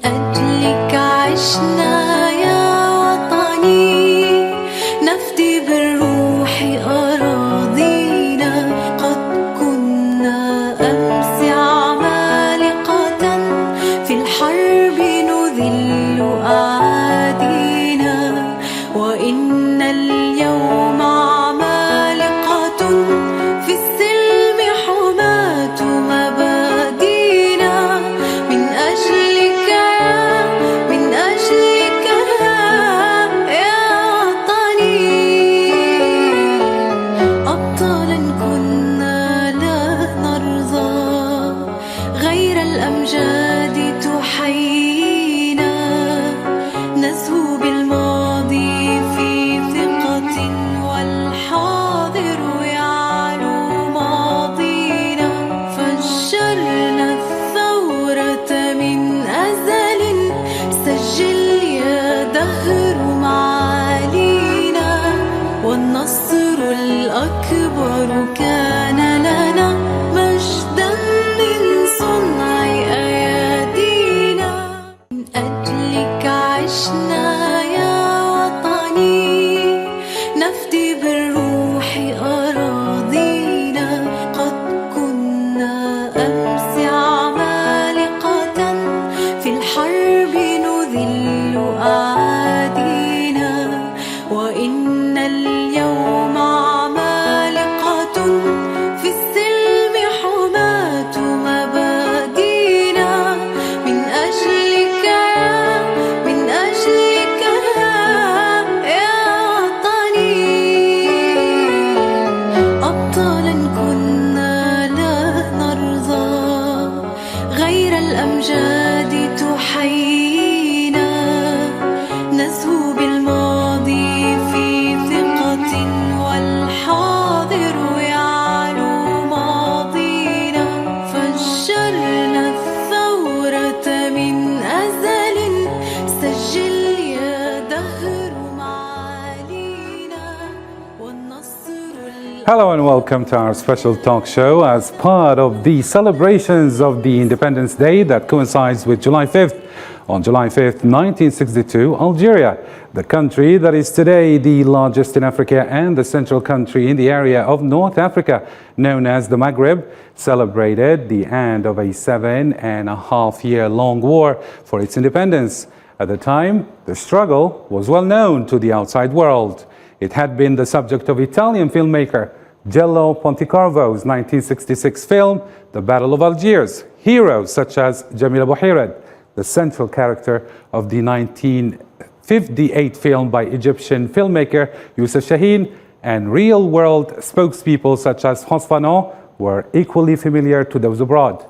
أجلك عشنا يا وطني نفدي بالروح أراضينا قد كنا أمس عمالقة في الحرب نذل أعادينا وإن اليوم عمالقة في السلم حماة مبادينا من أجلك يا وطني أبطالا كنا لا نرضى غير الأمجاد تحيينا نزهو بالماضي في ثقة والحاضر يعلو ماضينا فجرنا الثورة من أزل سجل يا دهر معالينا والنصر الأكبر كان لنا مجدا من صنع أيادينا من أجلك عشنا يا وطني نفدي بالروح أراضينا قد كنا أمس عمالقة في الحرب نذل أعادينا وإن اليوم عمالقة في السلم حماة مبادينا من أجلك يا وطني أبطالا كنا لا نرضى غير الأمجاد تحيينا نزهو بالماضي في ثقة والحاضر يعلو ماضينا فجرنا الثورة من أزل سجل يا دهر معالينا والنصر Hello and welcome to our special talk show as part of the celebrations of the Independence Day that coincides with July 5th. On July 5th, 1962, Algeria, the country that is today the largest in Africa and the central country in the area of North Africa, known as the Maghreb, celebrated the end of a 7.5-year-long war for its independence. At the time, the struggle was well known to the outside world. It had been the subject of Italian filmmaker Gello Pontecorvo's 1966 film, The Battle of Algiers. Heroes such as Jamila Bouhired, the central character of the 1958 film by Egyptian filmmaker Youssef Chahine, and real-world spokespeople such as François Fanon were equally familiar to those abroad.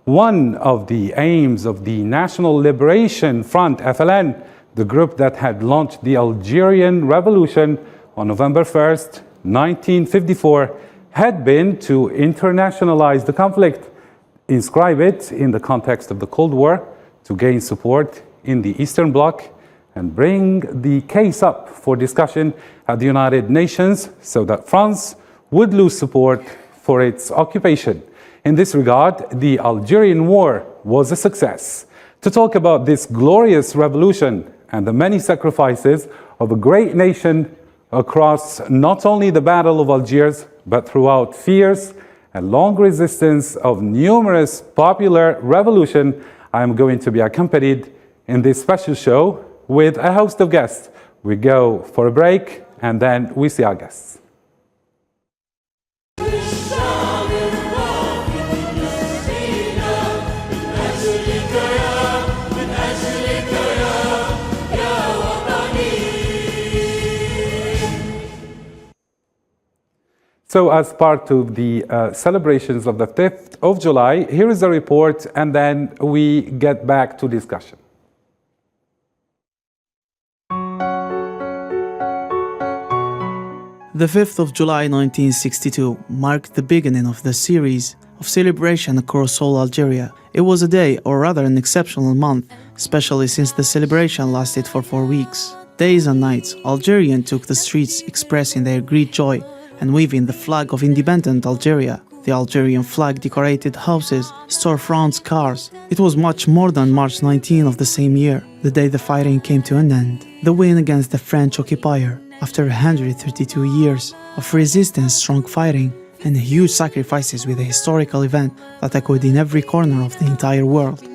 One of the aims of the National Liberation Front, FLN, the group that had launched the Algerian Revolution on November 1st, 1954, had been to internationalize the conflict, inscribe it in the context of the Cold War, to gain support in the Eastern Bloc, and bring the case up for discussion at the United Nations so that France would lose support for its occupation. In this regard, the Algerian War was a success. To talk about this glorious revolution and the many sacrifices of a great nation across not only the Battle of Algiers, but throughout fierce and long resistance of numerous popular revolutions, I am going to be accompanied in this special show with a host of guests. We go for a break and then we see our guests. So as part of the celebrations of the 5th of July, here is a report and then we get back to discussion. The 5th of July 1962 marked the beginning of the series of celebration across all Algeria. It was a day, or rather an exceptional month, especially since the celebration lasted for 4 weeks. Days and nights, Algerians took the streets expressing their great joy and waving the flag of independent Algeria. The Algerian flag decorated houses, storefronts, cars. It was much more than March 19 of the same year, the day the fighting came to an end. The win against the French occupier, after 132 years of resistance, strong fighting, and huge sacrifices with a historical event that echoed in every corner of the entire world.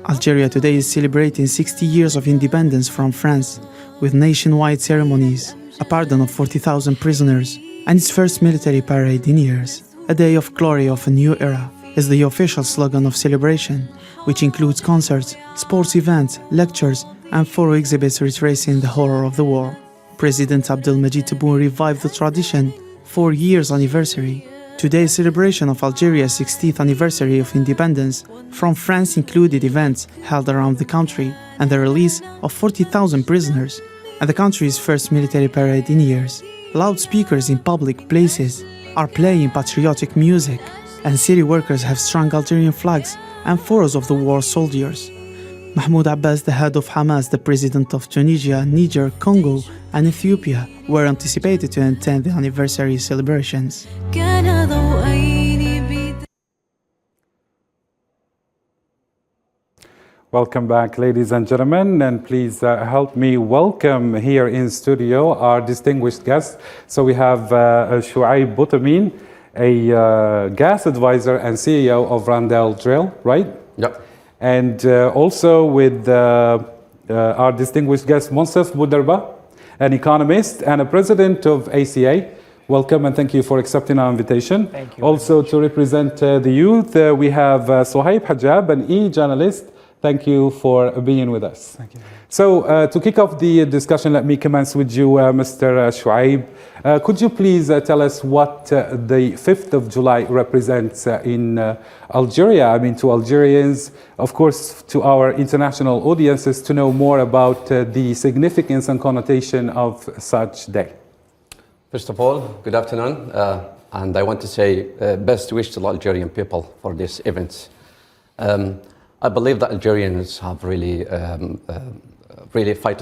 Algeria today is celebrating 60 years of independence from France, with nationwide ceremonies, a pardon of 40,000 prisoners, and its first military parade in years. A day of glory of a new era is the official slogan of celebration, which includes concerts, sports events, lectures, and photo exhibits retracing the horror of the war. President Abdelmajid Tebboune revived the tradition 4 years anniversary. Today's celebration of Algeria's 60th anniversary of independence from France included events held around the country and the release of 40,000 prisoners, and the country's first military parade in years. Loudspeakers in public places are playing patriotic music, and city workers have strung Algerian flags and photos of the war soldiers. Mahmoud Abbas, the head of Hamas, the president of Tunisia, Niger, Congo, and Ethiopia, were anticipated to attend the anniversary celebrations. Welcome back, ladies and gentlemen, and please help me welcome here in studio our distinguished guests. So we have Shuaib Boutamin, a gas advisor and CEO of Randell Drill, right? Yep. And also with our distinguished guest, Monsef Bouderba, an economist and a president of ACA. Welcome and thank you for accepting our invitation. Thank you. Also to represent the youth, we have Sohaib Hajab, an e-journalist. Thank you for being with us. Thank you. So to kick off the discussion, let me commence with you, Mr. Shuaib. Could you please tell us what the 5th of July represents in Algeria? I mean, to Algerians, of course, to our international audiences, to know more about the significance and connotation of such day. First of all, good afternoon. And I want to say best wish to the Algerian people for this event. I believe that Algerians have really fought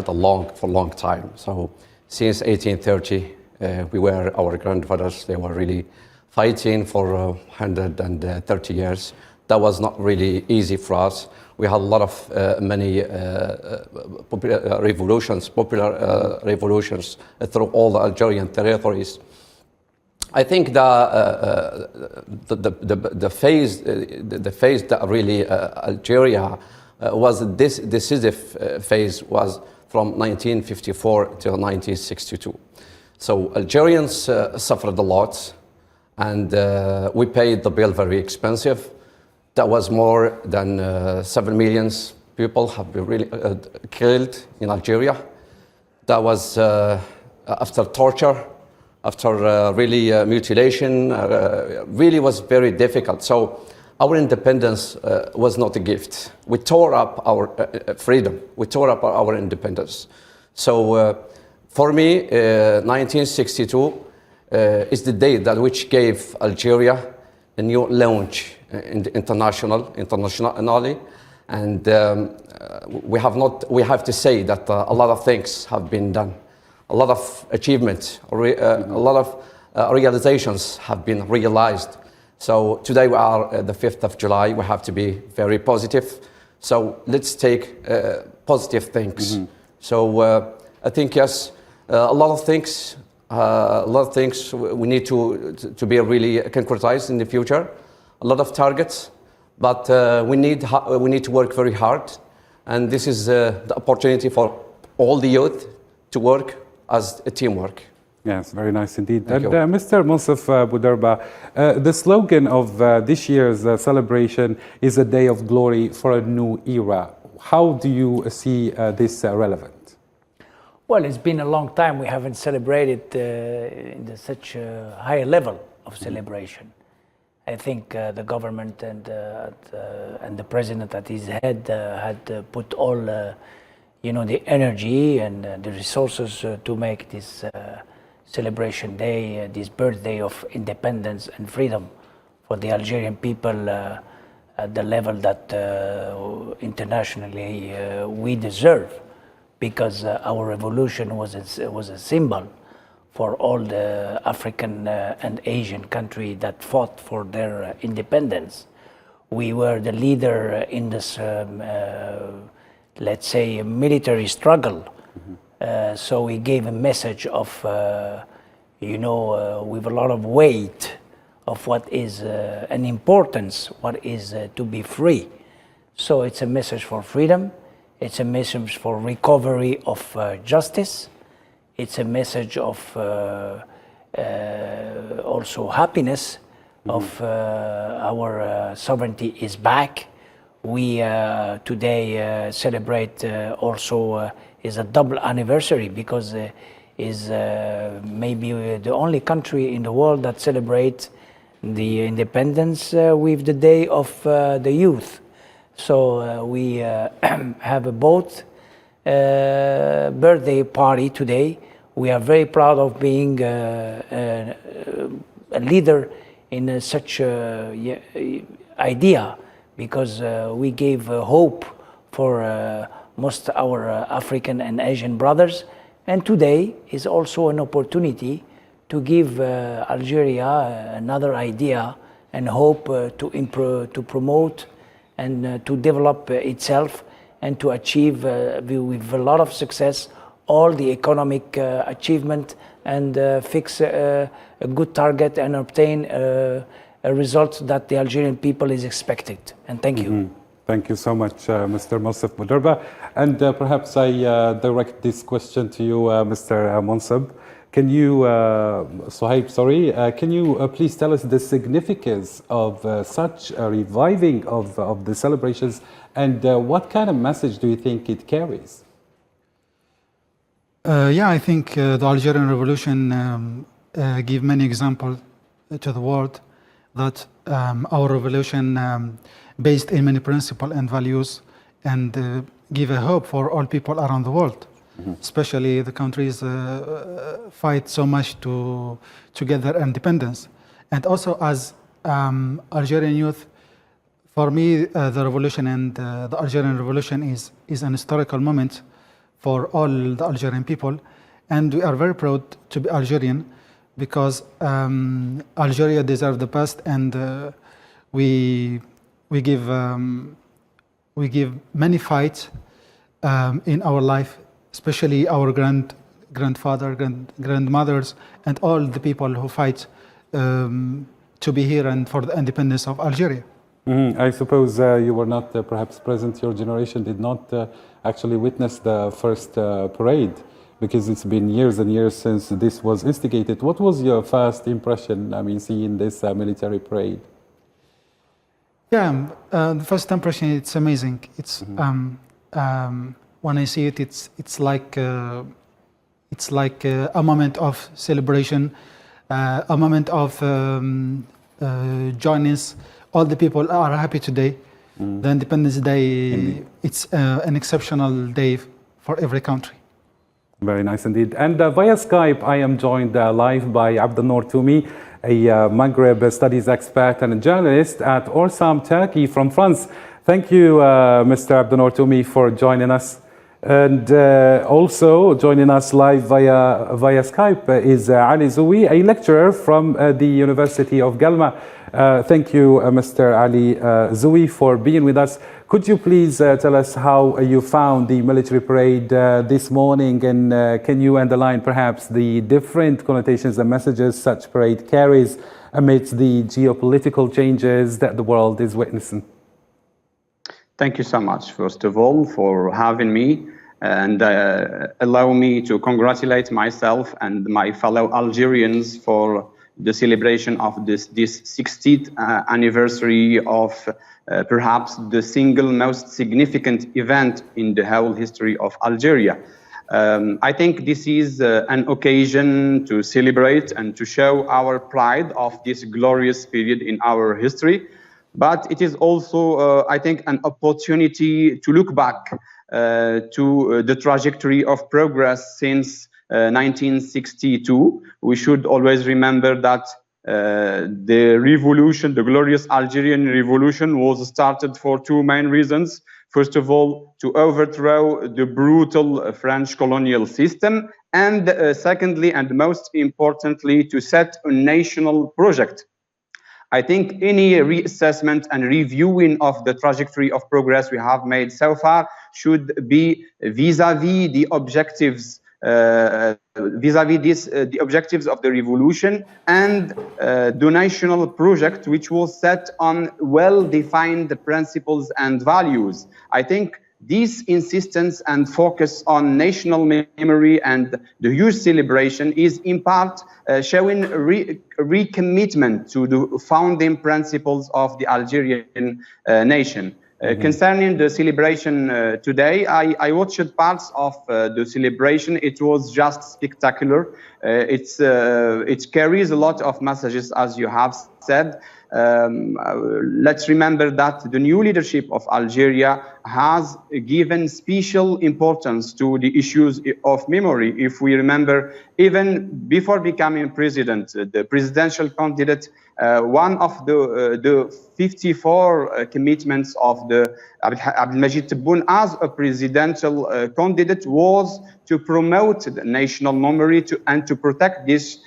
for a long time. So since 1830, our grandfathers, they were really fighting for 130 years. That was not really easy for us. We had a lot of many popular revolutions through all the Algerian territories. I think the phase that really Algeria was this decisive phase was from 1954 till 1962. So Algerians suffered a lot, and we paid the bill very expensive. That was more than 7 million people have been really killed in Algeria. That was after torture, after mutilation, really was very difficult. So our independence was not a gift. We tore up our freedom. We tore up our independence. So for me, 1962 is the day that which gave Algeria a new launch internationally. And we have to say that a lot of things have been done. A lot of achievements, a lot of realizations have been realized. So today we are the 5th of July. We have to be very positive. So let's take positive things. Mm-hmm. So I think yes, a lot of things we need to be really concretized in the future. A lot of targets, but we need to work very hard, and this is the opportunity for all the youth to work as a teamwork. Yes, very nice indeed. Thank you. Mr. Monsef Bouderba, the slogan of this year's celebration is a day of glory for a new era. How do you see this relevant? Well, it's been a long time we haven't celebrated in such a high level of celebration. I think the government and the president at his head had put all the energy and the resources to make this celebration day, this birthday of independence and freedom for the Algerian people at the level that internationally we deserve. because our revolution was a symbol for all the African and Asian countries that fought for their independence. We were the leader in this, let's say, military struggle. So we gave a message of, with a lot of weight of what is an importance, what is to be free. So it's a message for freedom. It's a message for recovery of justice. It's a message of also happiness of our sovereignty is back. We today celebrate also is a double anniversary because is maybe the only country in the world that celebrates the independence with the day of the youth. So we have a both birthday party today. We are very proud of being a leader in such idea because we gave hope for most our African and Asian brothers. And today is also an opportunity to give Algeria another idea and hope to promote and to develop itself and to achieve with a lot of success all the economic achievement and fix a good target and obtain a result that the Algerian people is expected. And thank you. Thank you so much, Mr. Monsef Bouderba. And perhaps I direct this question to you, Mr. Monsef. Can you, Sohaib, sorry, can you please tell us the significance of such a reviving of the celebrations and what kind of message do you think it carries? I think the Algerian Revolution gave many examples to the world that our revolution based in many principles and values and give a hope for all people around the world. Especially the countries fight so much to get their independence. And also as Algerian youth, for me the revolution and the Algerian Revolution is an historical moment for all the Algerian people. And we are very proud to be Algerian because Algeria deserves the best and we give many fights in our life, especially our grandfather, grandmothers, and all the people who fight to be here and for the independence of Algeria. I suppose you were not perhaps present, your generation did not actually witness the first parade because it's been years and years since this was instigated. What was your first impression, seeing this military parade? The first impression, it's amazing. It's when I see it, it's like a moment of celebration, a moment of joyness. All the people are happy today. The Independence Day, indeed. It's an exceptional day for every country. Very nice indeed. And via Skype, I am joined live by Abdel Toumi, a Maghreb studies expert and a journalist at Orsam, Turkey from France. Thank you, Mr. Abdel Toumi, for joining us. And also joining us live via Skype is Ali Zoui, a lecturer from the University of Galma. Thank you, Mr. Ali Zoui, for being with us. Could you please tell us how you found the military parade this morning, and can you underline perhaps the different connotations and messages such parade carries amidst the geopolitical changes that the world is witnessing? Thank you so much, first of all, for having me and allow me to congratulate myself and my fellow Algerians for the celebration of this 60th anniversary of perhaps the single most significant event in the whole history of Algeria. I think this is an occasion to celebrate and to show our pride of this glorious period in our history. But it is also, I think, an opportunity to look back to the trajectory of progress since 1962. We should always remember that the revolution, the glorious Algerian revolution, was started for two main reasons. First of all, to overthrow the brutal French colonial system, and secondly, and most importantly, to set a national project. I think any reassessment and reviewing of the trajectory of progress we have made so far should be vis-à-vis the objectives, the objectives of the revolution and the national project, which was set on well-defined principles and values. I think this insistence and focus on national memory and the huge celebration is in part showing recommitment to the founding principles of the Algerian nation. Concerning the celebration today, I watched parts of the celebration. It was just spectacular. It carries a lot of messages, as you have said. Let's remember that the new leadership of Algeria has given special importance to the issues of memory. If we remember, even before becoming president, the presidential candidate, one of the 54 commitments of the Abdelmajid Tebboune as a presidential candidate was to promote the national memory and to protect this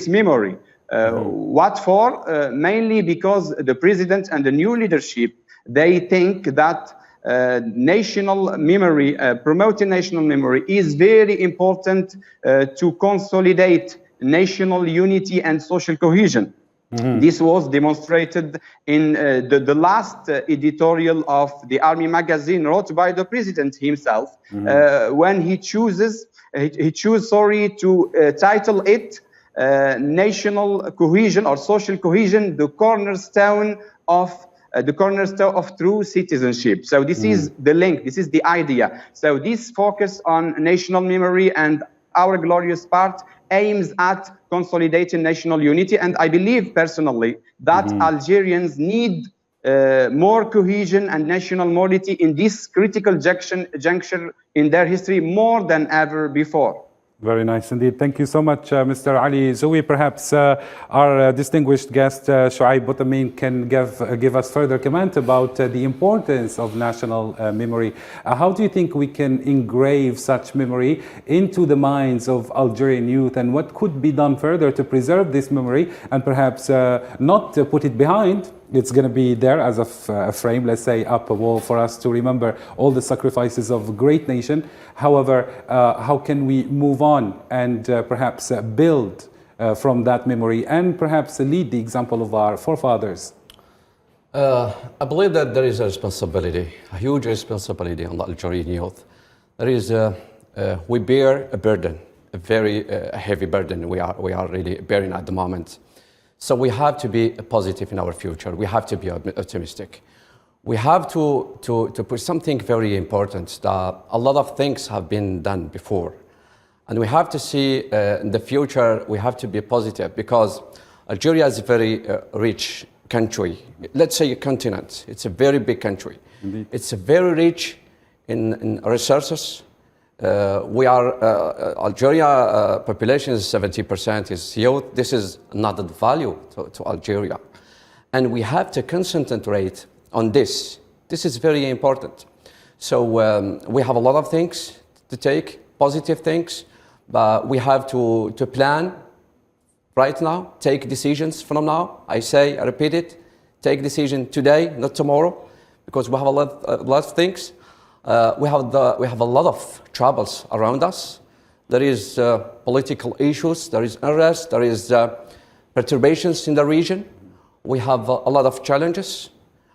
memory. What for? Mainly because the president and the new leadership, they think that national memory, promoting national memory is very important to consolidate national unity and social cohesion. This was demonstrated in the last editorial of the Army magazine wrote by the president himself, when he chose to title it national cohesion or social cohesion, the cornerstone of true citizenship. So this is the link, this is the idea. So this focus on national memory and our glorious part aims at consolidating national unity. And I believe personally that Algerians need more cohesion and national unity in this critical juncture in their history more than ever before. Very nice indeed. Thank you so much, Mr. Ali Zoui. Perhaps our distinguished guest, Shuaib Boutamin, can give us further comment about the importance of national memory. How do you think we can engrave such memory into the minds of Algerian youth, and what could be done further to preserve this memory and perhaps not to put it behind? It's going to be there as a frame, let's say, up a wall for us to remember all the sacrifices of a great nation. However, how can we move on and perhaps build from that memory and perhaps lead the example of our forefathers? I believe that there is a responsibility, a huge responsibility on the Algerian youth. There is, we bear a burden, a very heavy burden we are really bearing at the moment. So we have to be positive in our future. We have to be optimistic. We have to put something very important, that a lot of things have been done before. And we have to see in the future, we have to be positive, because Algeria is a very rich country. Let's say a continent. It's a very big country. Indeed. It's very rich in resources. Algeria population is 70% is youth. This is not added value to Algeria. And we have to concentrate on this. This is very important. So we have a lot of things to take, positive things, but we have to plan right now, take decisions from now. I repeat it, take decision today, not tomorrow, because we have a lot of things. We have a lot of troubles around us. There is political issues, there is unrest, there is perturbations in the region. We have a lot of challenges,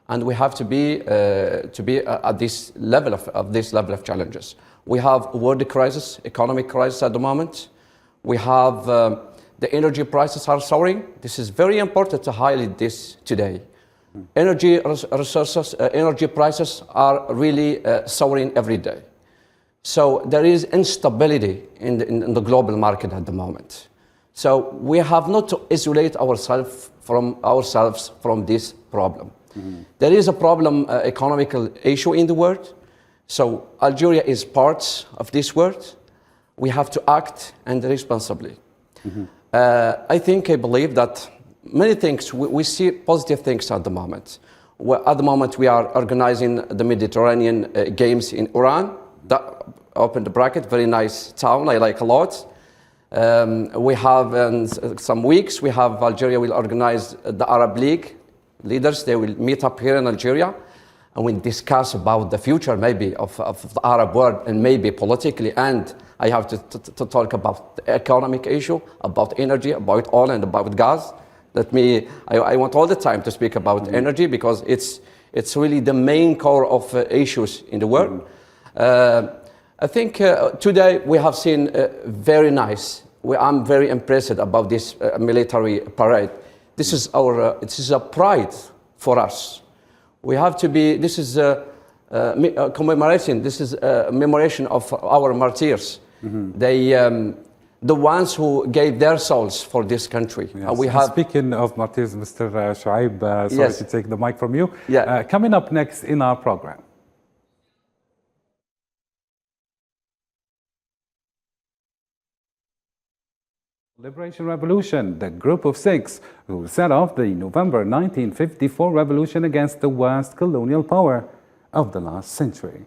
and we have to be at this level of challenges. We have a world crisis, economic crisis at the moment. We have the energy prices are soaring. This is very important to highlight this today. Energy resources, energy prices are really soaring every day. So there is instability in the global market at the moment. So we have not to isolate ourselves from this problem. There is a problem, economical issue in the world. So Algeria is part of this world. We have to act and responsibly. I believe that many things, we see positive things at the moment. At the moment, we are organizing the Mediterranean Games in Iran. That, open the bracket, very nice town, I like a lot. We have in some weeks, we have Algeria will organize the Arab League leaders. They will meet up here in Algeria and we'll discuss about the future maybe of the Arab world and maybe politically. And I have to talk about the economic issue, about energy, about oil and about gas. I want all the time to speak about energy because it's really the main core of issues in the world. I think today we have seen very nice. I'm very impressed about this military parade. This is a pride for us. We have to be. This is a commemoration. This is a commemoration of our martyrs. The ones who gave their souls for this country. Yes. Speaking of martyrs, Mr. Shuaib, sorry yes. to take the mic from you. Yeah. Coming up next in our program. Liberation Revolution, the group of six who set off the November 1954 revolution against the worst colonial power of the last century.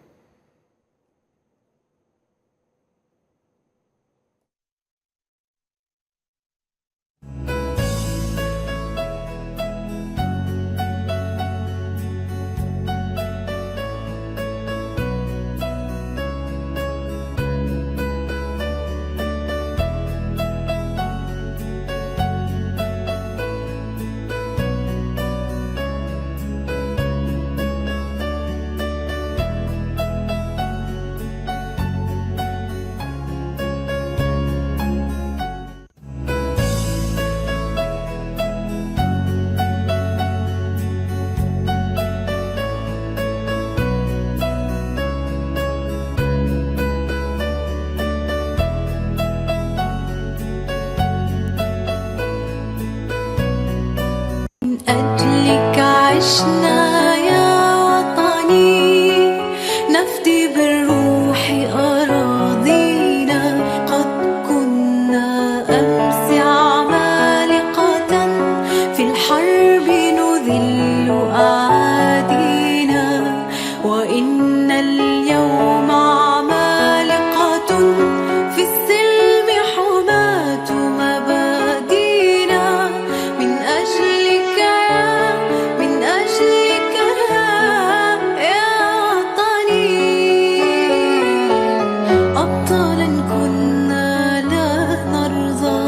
أجلك عشنا يا وطني نفدي بالروح أراضينا قد كنا أمس عمالقة في الحرب نذل أعادينا وإن اليوم عمالقة في السلم حماة مبادينا من أجلك يا وطني أبطالا كنا لا نرضى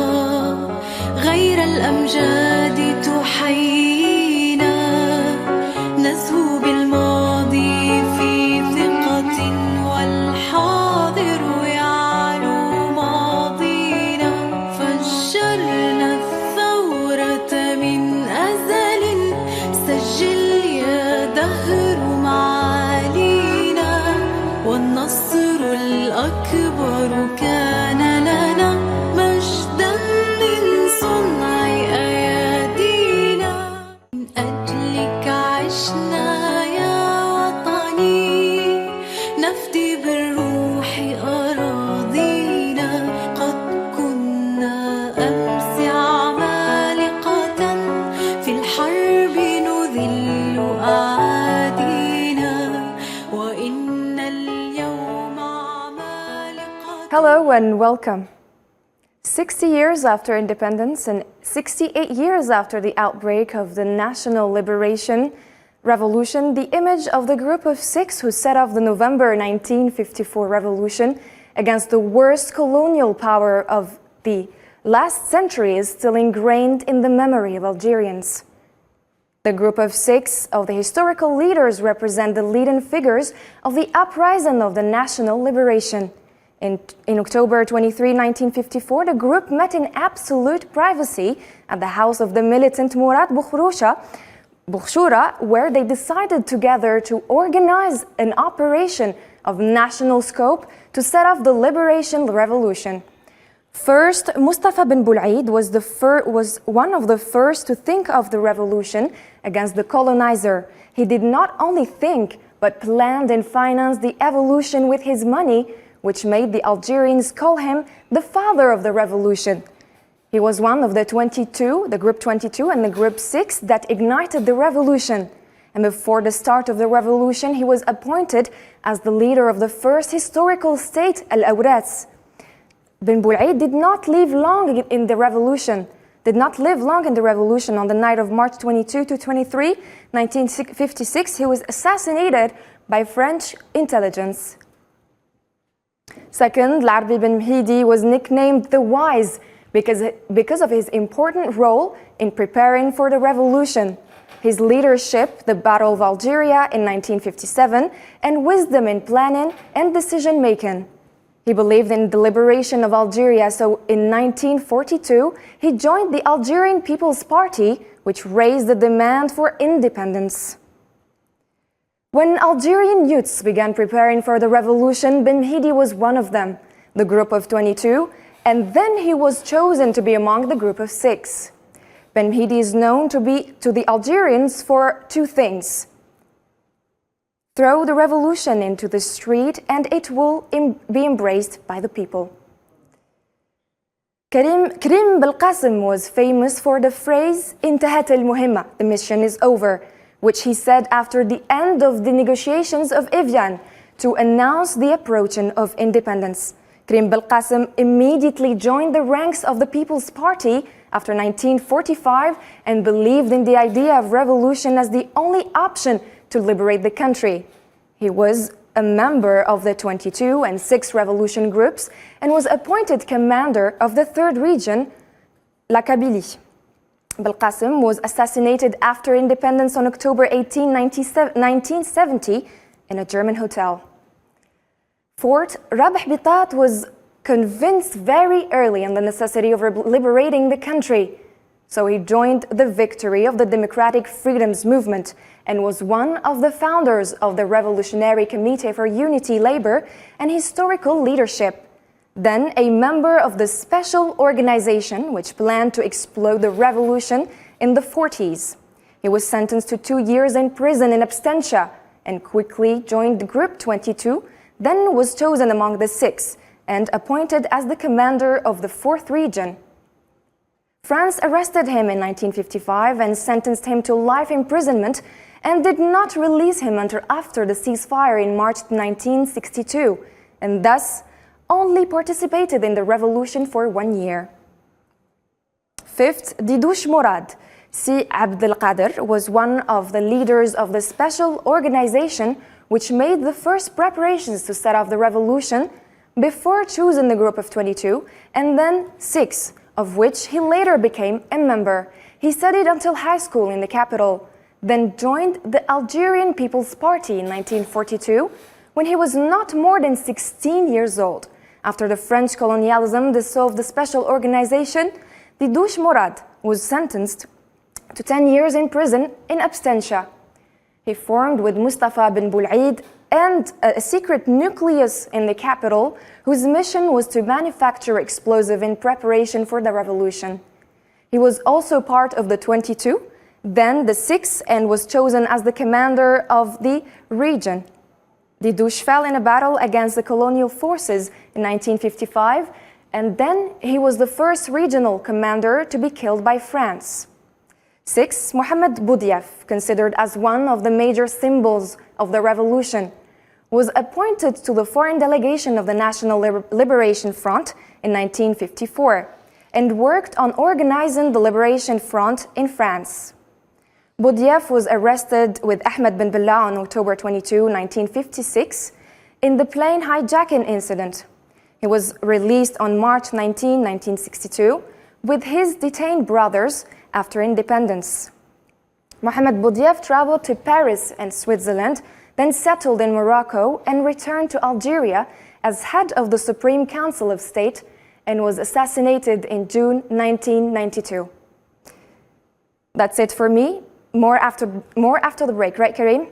غير الأمجاد تحيينا نزهو بالماضي في ثقة والحاضر يعلو ماضينا فجرنا الثورة من أزل سجل يا دهر معالينا والنصر الأكبر كان لنا مجدا من صنع أيادينا من أجلك عشنا يا وطني نفدي بالروح أراضينا قد كنا أمس عمالقة في الحرب نذل أعادينا وإن اليوم عمالقة. Hello and welcome. 60 years after independence and 68 years after the outbreak of the National Liberation Revolution, the image of the group of six who set off the November 1954 revolution against the worst colonial power of the last century is still ingrained in the memory of Algerians. The group of six of the historical leaders represent the leading figures of the uprising of the national liberation. In October 23, 1954, the group met in absolute privacy at the house of the militant Mourad Bouchura, where they decided together to organize an operation of national scope to set off the liberation revolution. First, Mustafa bin Boulaid was one of the first to think of the revolution against the colonizer. He did not only think, but planned and financed the evolution with his money, which made the Algerians call him the father of the revolution. He was one of the 22, the group 22 and the group 6 that ignited the revolution. And before the start of the revolution, he was appointed as the leader of the first historical state, Al-Awrats. Ben Boulaid did not live long in the revolution. On the night of March 22 to 23, 1956, he was assassinated by French intelligence. Second, L'Arbi Ben Mhidi was nicknamed the Wise because of his important role in preparing for the revolution, his leadership, the Battle of Algeria in 1957, and wisdom in planning and decision-making. He believed in the liberation of Algeria, so in 1942, he joined the Algerian People's Party, which raised the demand for independence. When Algerian youths began preparing for the revolution, Ben Mhidi was one of them, the group of 22, and then he was chosen to be among the group of 6. Ben Mhidi is known to the Algerians for two things: throw the revolution into the street and it will be embraced by the people. Karim Belqasem was famous for the phrase انتهت المهمة, the mission is over, which he said after the end of the negotiations of Evian to announce the approaching of independence. Karim Belqasem immediately joined the ranks of the People's Party after 1945 and believed in the idea of revolution as the only option to liberate the country. He was a member of the 22 and 6 revolution groups and was appointed commander of the 3rd region, La Kabylie. Belqasem was assassinated after independence on October 18, 1970 in a German hotel. Fourth, Rabih Bitat was convinced very early on the necessity of liberating the country. So he joined the Victory of the Democratic Freedoms Movement and was one of the founders of the Revolutionary Committee for Unity, Labor, and Historical Leadership. Then a member of the special organization which planned to explode the revolution in the 40s. He was sentenced to 2 years in prison in absentia and quickly joined the Group 22, then was chosen among the 6 and appointed as the commander of the 4th region. France arrested him in 1955 and sentenced him to life imprisonment and did not release him until after the ceasefire in March 1962, and thus only participated in the revolution for 1 year. Fifth, Didouche Morad. Si Abdel Qadir was one of the leaders of the special organization which made the first preparations to set off the revolution before choosing the group of 22 and then 6, of which he later became a member. He studied until high school in the capital, then joined the Algerian People's Party in 1942 when he was not more than 16 years old. After the French colonialism dissolved the special organization, Didouche Morad was sentenced to 10 years in prison in absentia. He formed with Mustafa bin Boulaid and a secret nucleus in the capital whose mission was to manufacture explosive in preparation for the revolution. He was also part of the 22, then the 6, and was chosen as the commander of the region. Didouche fell in a battle against the colonial forces in 1955, and then he was the first regional commander to be killed by France. 6. Mohamed Buddhif, considered as one of the major symbols of the revolution, was appointed to the foreign delegation of the National Liberation Front in 1954 and worked on organizing the Liberation Front in France. Buddhif was arrested with Ahmed Ben Bella on October 22, 1956, in the plane hijacking incident. He was released on March 19, 1962, with his detained brothers after independence. Mohamed Buddhif traveled to Paris and Switzerland, then settled in Morocco and returned to Algeria as head of the Supreme Council of State and was assassinated in June 1992. That's it for me. More after the break, right, Karim?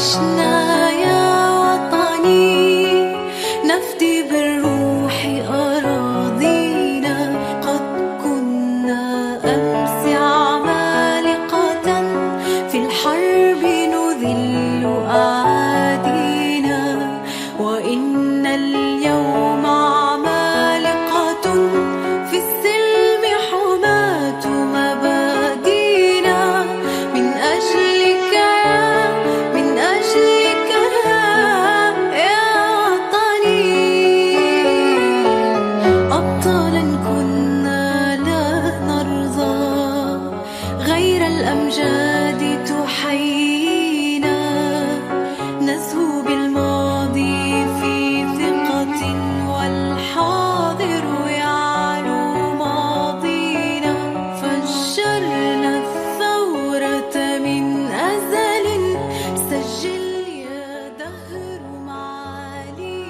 عشنا يا وطني نفدي بالروح أراضينا قد كنا أمس عمالقة في الحرب نذل أعادينا وإن اليوم عمالقة في السلم حماة مبادينا من أجلك يا وطني أبطالا كنا لا نرضى غير الأمجاد تحيينا نزهو بالماضي في ثقة والحاضر يعلو ماضينا فجرنا الثورة من أزل سجل يا دهر معالي.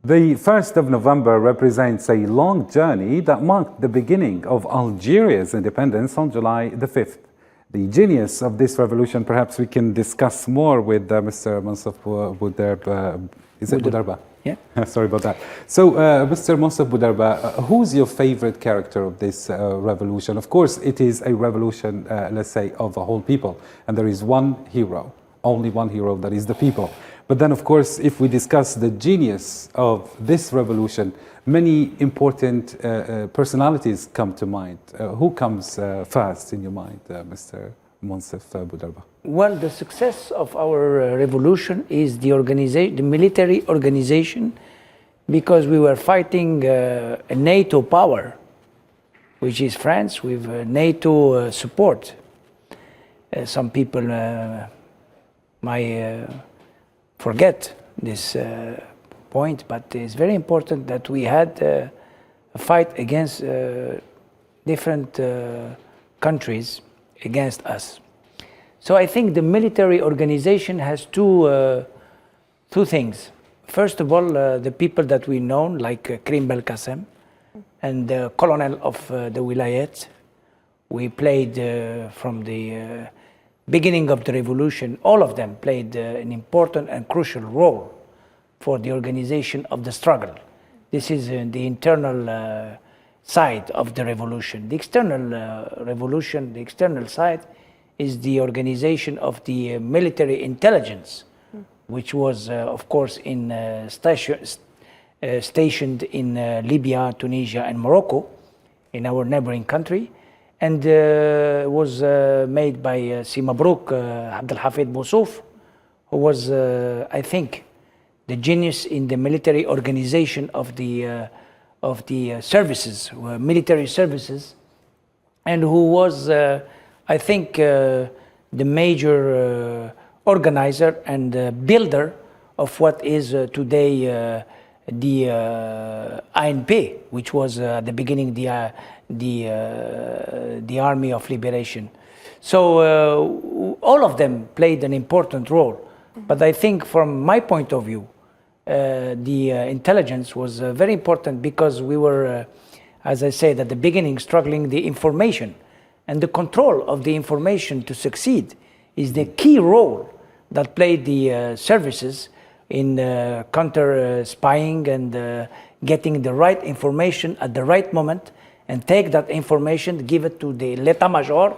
The 1st of November represents a long journey that marked the beginning of Algeria's independence on July the 5th. The genius of this revolution, perhaps we can discuss more with Mr. Monsef Boudarba. Is it Boudarba? Yeah. Sorry about that. So, Mr. Monsef Boudarba, who's your favorite character of this revolution? Of course, it is a revolution, let's say, of a whole people. And there is one hero, only one hero, that is the people. But then, of course, if we discuss the genius of this revolution, many important personalities come to mind. Who comes first in your mind, Mr. Monsef Boudarba? Well, the success of our revolution is the military organization, because we were fighting a NATO power, which is France, with NATO support. Some people might forget this point, but it's very important that we had a fight against different countries against us. So I think the military organization has two things. First of all, the people that we know, like Karim Belkacem and the colonel of the Wilayat. We played from the beginning of the revolution, all of them played an important and crucial role for the organization of the struggle. This is the internal side of the revolution. The external revolution, the external side, is the organization of the military intelligence, which was, of course, stationed in Libya, Tunisia, and Morocco, in our neighboring country, and was made by Si Mabrouk Abdel Hafid Boussouf, who was, I think, the genius in the military organization of the services, military services, and who was, I think, the major organizer and builder of what is today the ANP, which was at the beginning the Army of Liberation. So all of them played an important role. But I think from my point of view, the intelligence was very important, because we were, as I said at the beginning, struggling the information. And the control of the information to succeed is the key role that played the services in counter-spying and getting the right information at the right moment, and take that information, give it to the l'état-major,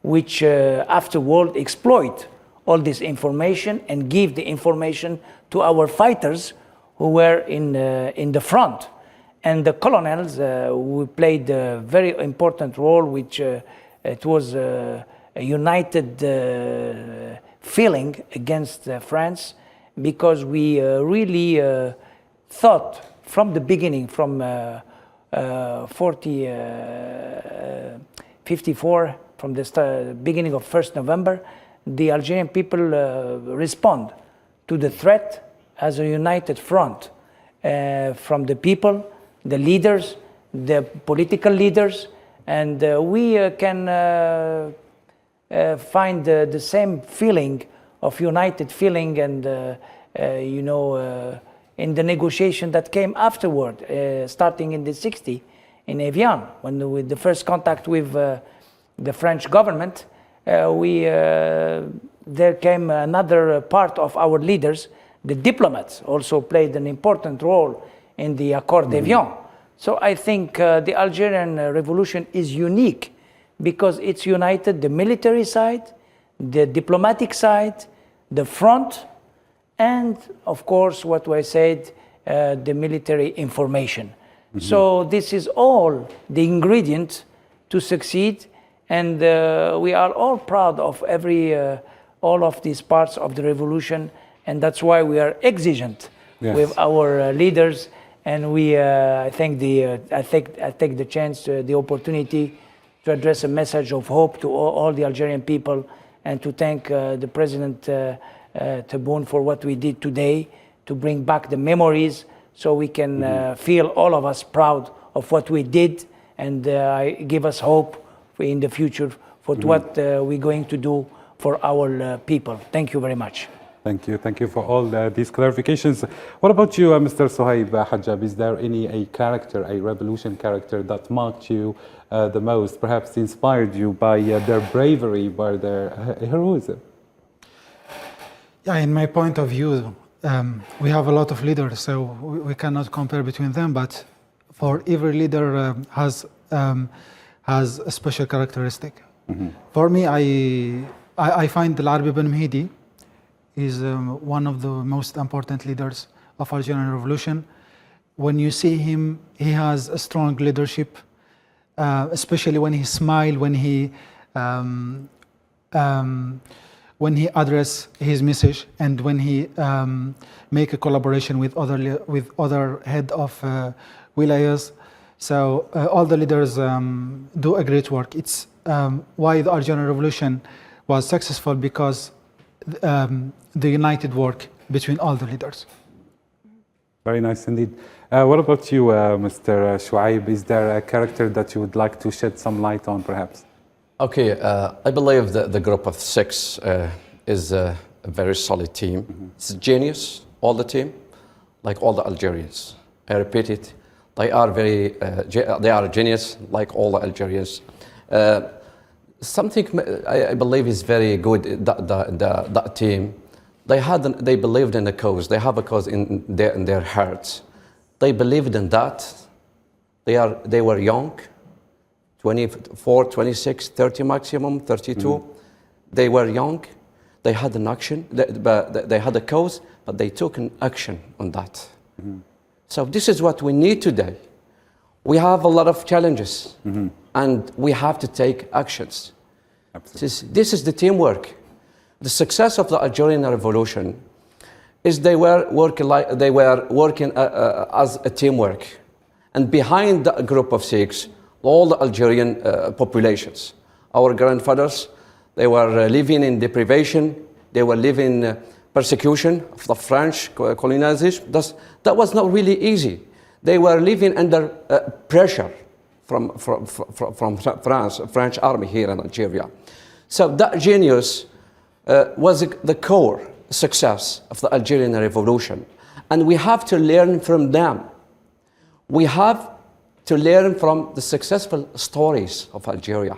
which afterward exploit all this information and give the information to our fighters who were in the front. And the colonels who played a very important role, which it was a united feeling against France, because we really thought from the beginning, from 54, from the beginning of 1st November, the Algerian people respond to the threat as a united front from the people, the leaders, the political leaders, and we can find the same feeling of united feeling, and in the negotiation that came afterward, starting in the 60s in Evian, when with the first contact with the French government, we there came another part of our leaders, the diplomats also played an important role in the Accord d'Evian. So I think the Algerian revolution is unique because it's united the military side, the diplomatic side, the front, and of course what I said, the military information. So this is all the ingredient to succeed, and we are all proud of all of these parts of the revolution, and that's why we are exigent with our leaders. And we, I take the chance, the opportunity to address a message of hope to all the Algerian people, and to thank the President Tebboune for what we did today to bring back the memories, so we can feel all of us proud of what we did, and give us hope in the future for what we're going to do for our people. Thank you very much. Thank you for all these clarifications. What about you, Mr. Sohaib Hajjab? Is there any character, a revolution character that marked you the most, perhaps inspired you by their bravery, by their heroism? Yeah, in my point of view, we have a lot of leaders, so we cannot compare between them, but for every leader has a special characteristic. For me, I find Al-Arabi ibn Mahdi is one of the most important leaders of Algerian revolution. When you see him, he has a strong leadership, especially when he smiles, when he address his message, and when he make a collaboration with other head of wilayas. So all the leaders do a great work. It's why the Algerian revolution was successful, because the united work between all the leaders. Very nice indeed. What about you, Mr. Shuaib? Is there a character that you would like to shed some light on, perhaps? Okay, I believe that the group of six is a very solid team. It's genius, all the team, like all the Algerians. I repeat it, they are genius, like all the Algerians. Something I believe is very good, that team. They believed in the cause. They have a cause in their hearts. They believed in that. They were young, 24, 26, 30 maximum, 32. They were young. They had an action. They had a cause, but they took an action on that. So this is what we need today. We have a lot of challenges, and we have to take actions. This is the teamwork. The success of the Algerian revolution is they were working as a teamwork, and behind the group of six, all the Algerian populations. Our grandfathers, they were living in deprivation. They were living persecution of the French colonization. That was not really easy. They were living under pressure from France, French army here in Algeria. So that genius was the core success of the Algerian revolution. And we have to learn from them. We have to learn from the successful stories of Algeria.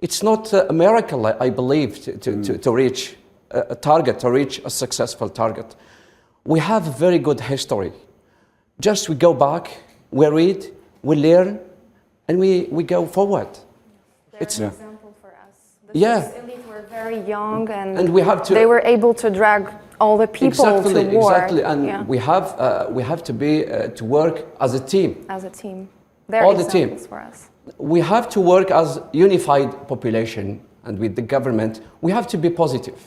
It's not a miracle, I believe, to reach a target, to reach a successful target. We have a very good history. Just we go back, we read, we learn, and we go forward. It's an example for us. The Yeah. elite were very young, and we have to, they were able to drag all the people to war. Exactly, and we have to be to work as a team. As a team. They're All the team. examples for us. We have to work as unified population, and with the government, we have to be positive.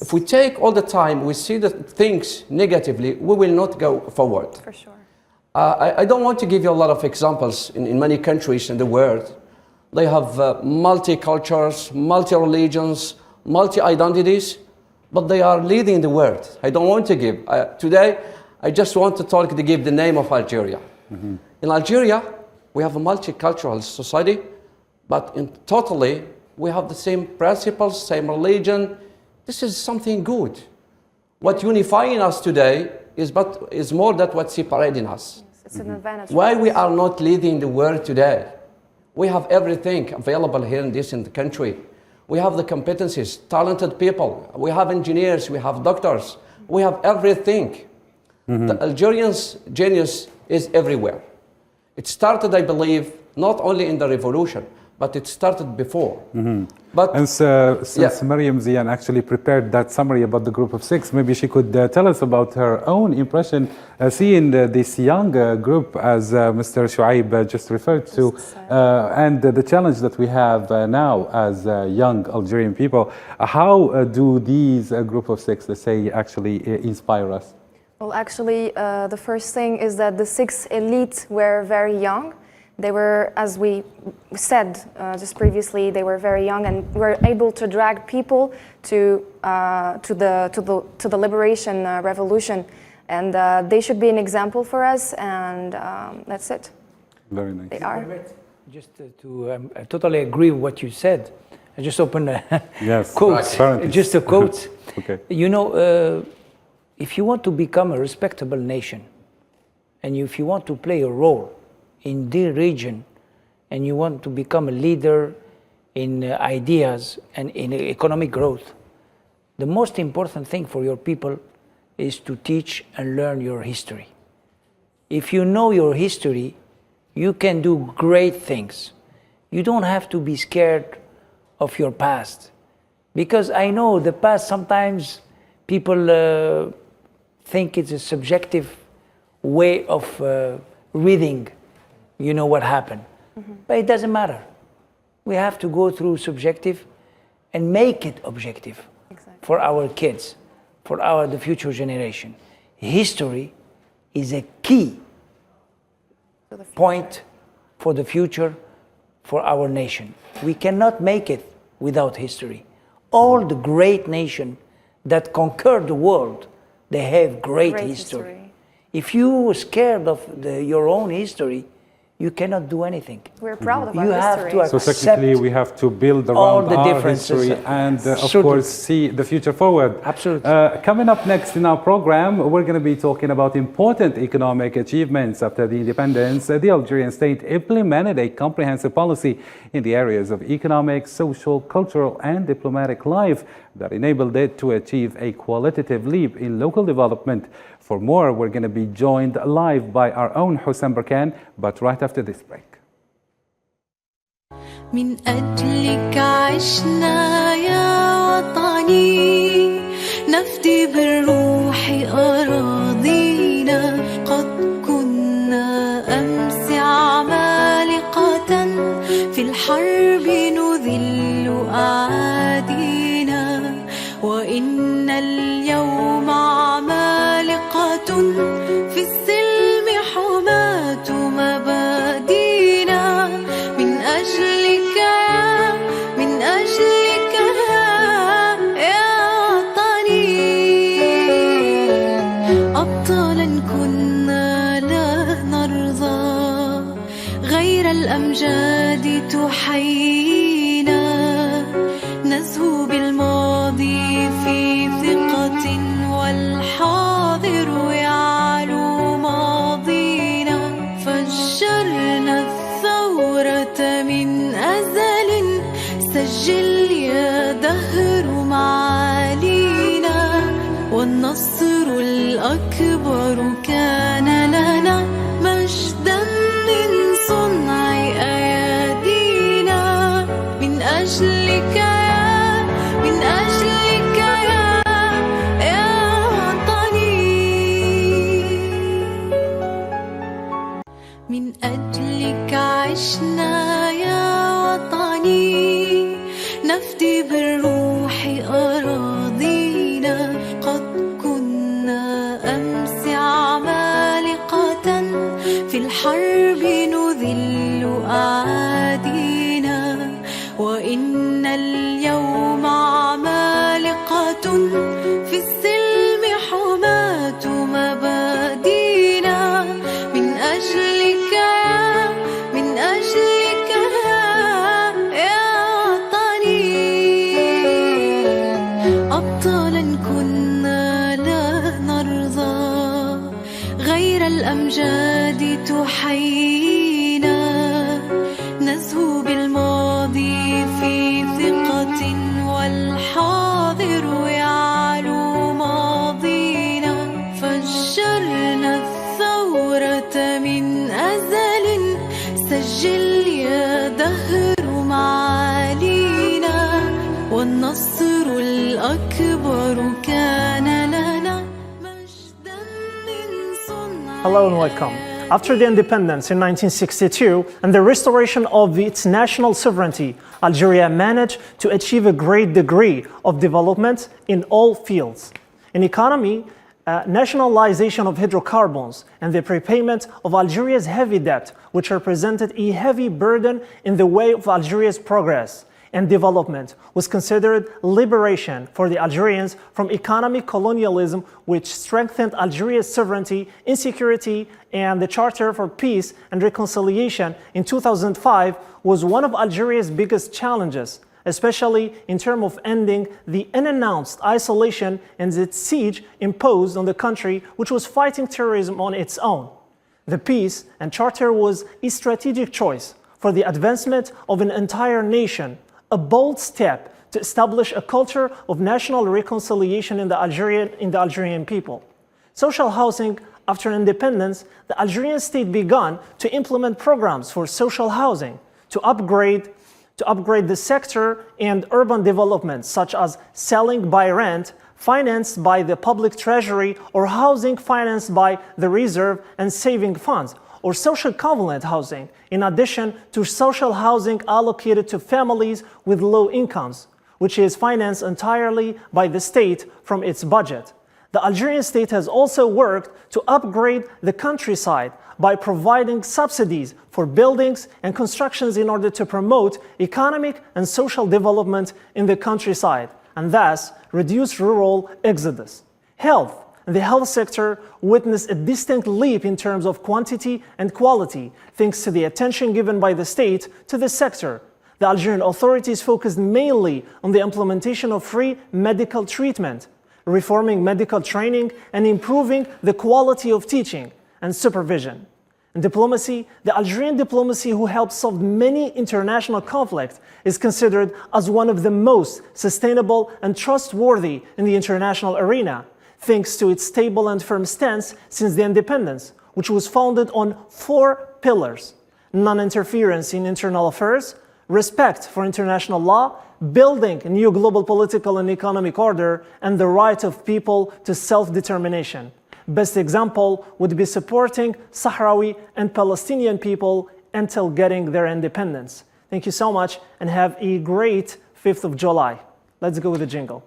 If we take all the time, we see the things negatively, we will not go forward. For sure. I don't want to give you a lot of examples in many countries in the world. They have multi-cultures, multi-religions, multi-identities, but they are leading the world. I don't want to give. Today, I just want to give the name of Algeria. In Algeria, we have a multicultural society, but totally, we have the same principles, same religion. This is something good. What unifying us today is more than what's separating us. Yes, it's an advantage. Why for we us. are not leading the world today? We have everything available here in the country. We have the competencies, talented people. We have engineers, we have doctors, we have everything. The Algerians' genius is everywhere. It started, I believe, not only in the revolution, but it started before. But And since Mariam Zian actually prepared that summary about the group of six, maybe she could tell us about her own impression seeing this young group, as Mr. Shuaib just referred to, and the challenge that we have now as young Algerian people. How do these group of six, let's say, actually inspire us? Well, actually, the first thing is that the six elite were very young. They were, as we said just previously, they were very young and were able to drag people to the liberation revolution, and they should be an example for us. And that's it. Very nice. They are. Just I totally agree with what you said. I just opened a Yes, quote, right. just a quote. Okay. You know, if you want to become a respectable nation, and if you want to play a role in the region, and you want to become a leader in ideas and in economic growth, the most important thing for your people is to teach and learn your history. If you know your history, you can do great things. You don't have to be scared of your past, because I know the past, sometimes people think it's a subjective way of reading, you know, what happened. But it doesn't matter. We have to go through subjective and make it objective for our kids, for the future generation. History is a key point for the future for our nation. We cannot make it without history. All the great nations that conquered the world, they have great history. If you are scared of your own history, you cannot do anything. We're proud of You our have history. to accept So technically, we have to build all around the our differences. history and, of Absolutely. course, see the future forward. Absolutely. Coming up next in our program, we're going to be talking about important economic achievements. After the independence, the Algerian state implemented a comprehensive policy in the areas of economic, social, cultural, and diplomatic life that enabled it to achieve a qualitative leap in local development. For more, we're going to be joined live by our own Hossein Barkan, but right after this break. من أجلك عشنا يا وطني نفدي بالروح أراضينا قد كنا أمس عمالقة في الحرب نذل أعادينا وإن اليوم عمالقة في السلم حماة مبادينا من أجلك يا وطني أبطالا كنا لا نرضى غير الأمجاد تحيينا نزهو بالماضي في ثقة والحاضر يعلو ماضينا فجرنا الثورة من أزل سجل يا دهر معالينا والنصر الأكبر كان لنا مجدا من صنع أيادينا من أجلك يا وطني من أجلك عشنا يا وطني نفدي بالروح أراضينا قد كنا أمس عمالقة في الحرب نذل أعادينا وإن اليوم عمالقة في السلم حماة مبادينا من أجلك يا وطني أبطالا كنا لا نرضى غير الأمجاد تحيينا نزهو بالماضي في ثقة والنصر الأكبر كان لنا مجدا من صنع. Hello and welcome. After the independence in 1962 and the restoration of its national sovereignty, Algeria managed to achieve a great degree of development in all fields. In economy, nationalization of hydrocarbons and the prepayment of Algeria's heavy debt, which represented a heavy burden in the way of Algeria's progress and development, was considered liberation for the Algerians from economic colonialism, which strengthened Algeria's sovereignty, insecurity, and the Charter for Peace and Reconciliation in 2005 was one of Algeria's biggest challenges, especially in terms of ending the unannounced isolation and its siege imposed on the country, which was fighting terrorism on its own. The peace and charter was a strategic choice for the advancement of an entire nation, a bold step to establish a culture of national reconciliation in the Algerian people. Social housing. After independence, the Algerian state began to implement programs for social housing to upgrade the sector and urban development, such as selling by rent, financed by the public treasury, or housing financed by the reserve and saving funds, or social covenant housing, in addition to social housing allocated to families with low incomes, which is financed entirely by the state from its budget. The Algerian state has also worked to upgrade the countryside by providing subsidies for buildings and constructions in order to promote economic and social development in the countryside, and thus reduce rural exodus. Health. The health sector witnessed a distinct leap in terms of quantity and quality, thanks to the attention given by the state to the sector. The Algerian authorities focused mainly on the implementation of free medical treatment, reforming medical training, and improving the quality of teaching and supervision. In diplomacy, the Algerian diplomacy, who helped solve many international conflicts, is considered as one of the most sustainable and trustworthy in the international arena, thanks to its stable and firm stance since the independence, which was founded on 4 pillars: non-interference in internal affairs, respect for international law, building a new global political and economic order, and the right of people to self-determination. Best example would be supporting Sahrawi and Palestinian people until getting their independence. Thank you so much and have a great 5th of July. Let's go with the jingle.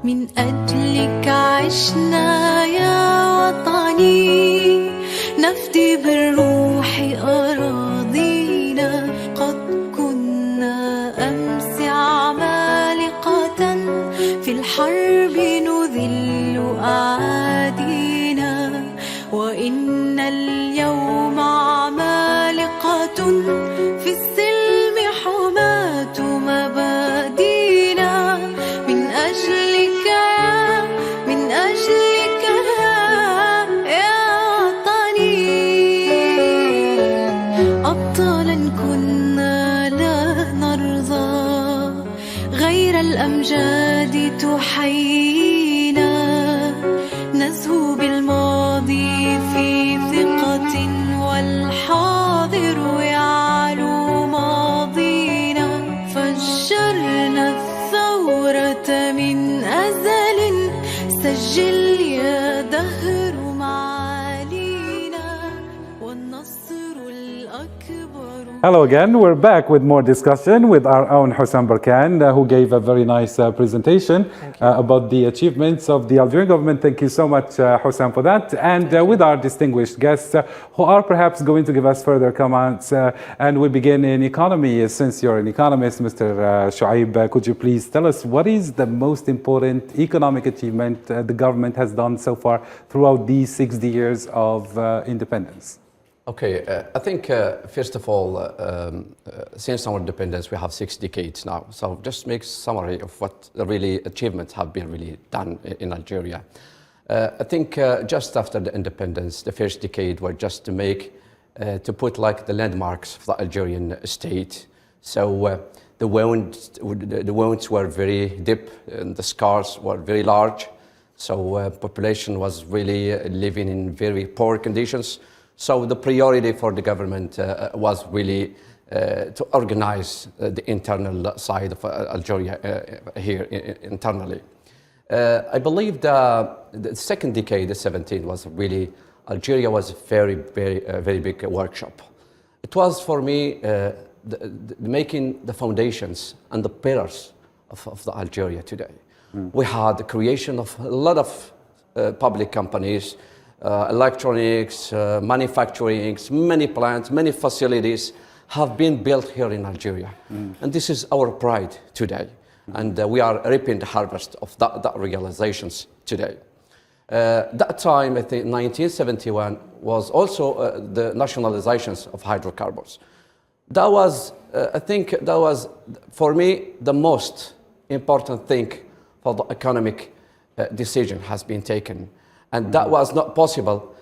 من أجلك عشنا يا وطني نفدي بالروح أراضينا قد كنا أمس عمالقة في الحرب نذل أعادينا وإن اليوم عمالقة في السلم حماة مبادينا من أجلك يا وطني أبطالا كنا لا نرضى غير الأمجاد تحيينا نزهو بالماضي في ثقة والحاضر يعلو ماضينا فجرنا الثورة من أزل سجل يا دهر معالينا والنصر الأكبر. Hello again. We're back with more discussion with our own Hossam Barkan, who gave a very nice presentation about the achievements of the Algerian government. Thank you so much, Hossam, for that. And with our distinguished guests, who are perhaps going to give us further comments. And we begin in economy. Since you're an economist, Mr. Shuaib, could you please tell us what is the most important economic achievement the government has done so far throughout these 60 years of independence? Okay, I think first of all, since our independence, we have 6 decades now. So just make summary of what the really achievements have been really done in Algeria. I think just after the independence, the first decade was just to make, to put like the landmarks of the Algerian state. So the wounds were very deep and the scars were very large. So population was really living in very poor conditions. So the priority for the government was really to organize the internal side of Algeria here internally. I believe the second decade, the 17th, was really, Algeria was a very big workshop. It was for me making the foundations and the pillars of the Algeria today. We had the creation of a lot of public companies, electronics, manufacturing, many plants, many facilities have been built here in Algeria. And this is our pride today. And we are reaping the harvest of that realizations today. That time, I think 1971, was also the nationalizations of hydrocarbons. That was, I think that was, for me, the most important thing for the economic decision has been taken. And that was not possible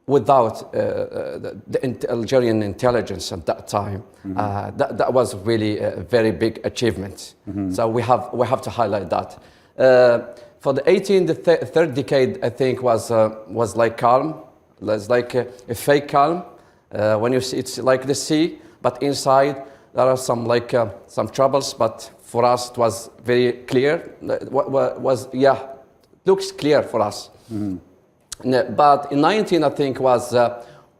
without the Algerian intelligence at that time. That was really a very big achievement. So we have to highlight that. For the 18th, the third decade, I think, was like calm. It's like a fake calm. When you see, it's like the sea, but inside there are some some troubles. But for us, it was very clear. Looks clear for us. But in 19, I think, was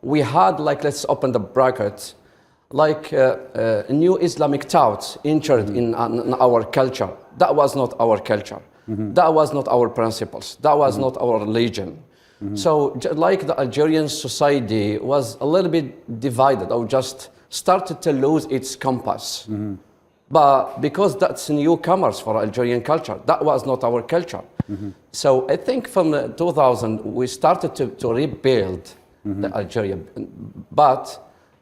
we had, let's open the brackets, a new Islamic thoughts entered in our culture. That was not our culture. That was not our principles. That was not our religion. So like the Algerian society was a little bit divided, or just started to lose its compass. But because that's newcomers for Algerian culture, that was not our culture. So I think from 2000, we started to rebuild the Algeria. But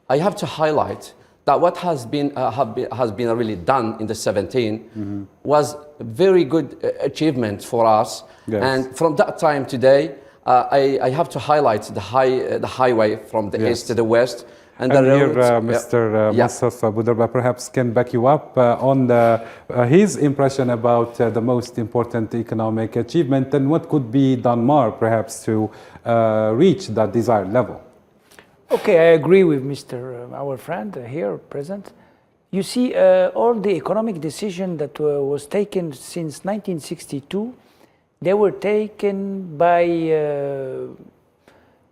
I have to highlight that what has been really done in the 17 was a very good achievement for us. Yes. And from that time today, I have to highlight the highway from the east to the west. And here, roads, Mr. Moustapha Boudarba perhaps can back you up on his impression about the most important economic achievement and what could be done more perhaps to reach that desired level. Okay, I agree with our friend here present. You see, all the economic decision that was taken since 1962, they were taken by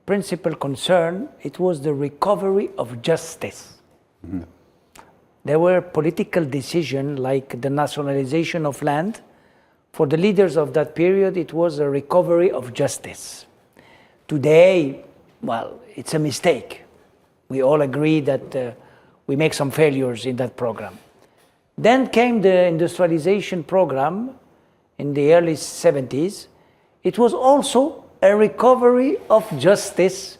principal concern. It was the recovery of justice. There were political decisions like the nationalization of land. For the leaders of that period, it was a recovery of justice. Today, well, it's a mistake. We all agree that we make some failures in that program. Then came the Industrialization Program in the early 70s. It was also a recovery of justice.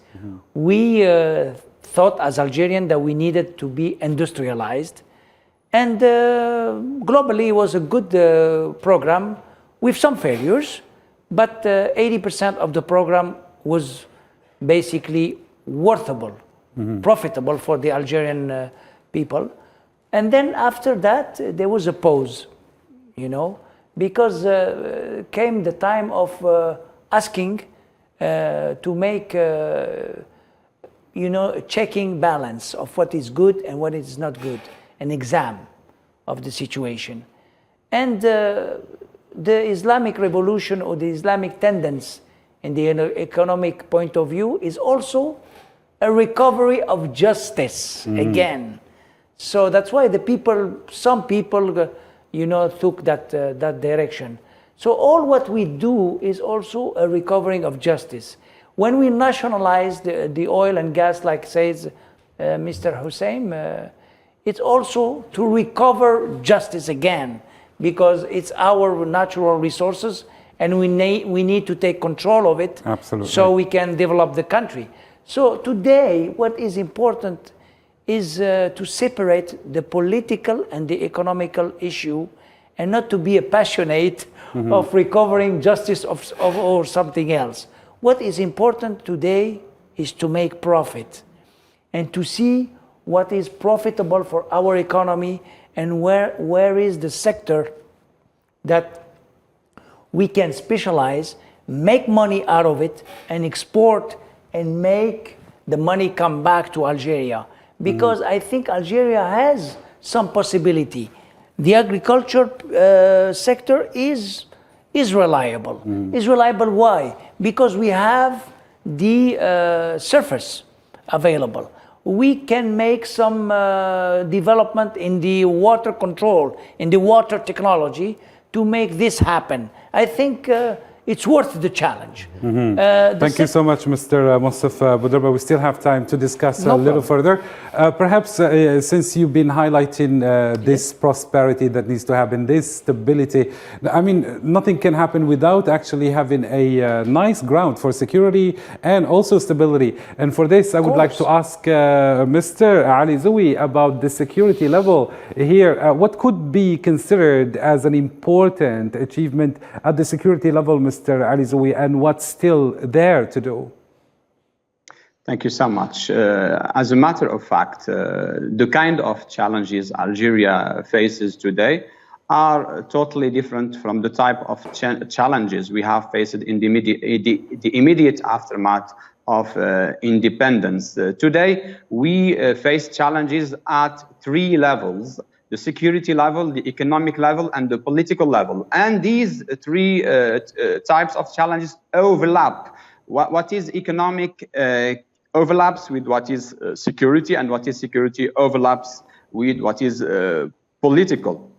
We thought as Algerians that we needed to be industrialized. And globally it was a good program with some failures, but 80% of the program was basically worthable, profitable for the Algerian people. And then after that, there was a pause, because came the time of asking to make, a checking balance of what is good and what is not good, an exam of the situation. And the Islamic revolution or the Islamic tendency in the economic point of view is also a recovery of justice again. So that's why some people, took that direction. So all what we do is also a recovering of justice. When we nationalize the oil and gas, like says Mr. Hussein, it's also to recover justice again, because it's our natural resources and we need to take control of it. Absolutely. So we can develop the country. So today, what is important is to separate the political and the economical issue, and not to be a passionate of recovering justice or something else. What is important today is to make profit and to see what is profitable for our economy and where is the sector that we can specialize, make money out of it, and export and make the money come back to Algeria. because I think Algeria has some possibility. The agriculture sector is reliable. Is reliable why? Because we have the surface available. We can make some development in the water control, in the water technology to make this happen. I think it's worth the challenge. Thank you so much, Mr. Mustafa Boudrba. We still have time to discuss a little further. Perhaps since you've been highlighting this prosperity that needs to happen, this stability, I mean, nothing can happen without actually having a nice ground for security and also stability. And for this, I would like to ask Mr. Ali Zoui about the security level here. What could be considered as an important achievement at the security level, Mr. Ali Zoui, and what's still there to do? Thank you so much. As a matter of fact, the kind of challenges Algeria faces today are totally different from the type of challenges we have faced in the immediate aftermath of independence. Today, we face challenges at three levels: the security level, the economic level, and the political level. And these three types of challenges overlap. What is economic overlaps with what is security, and what is security overlaps with what is political.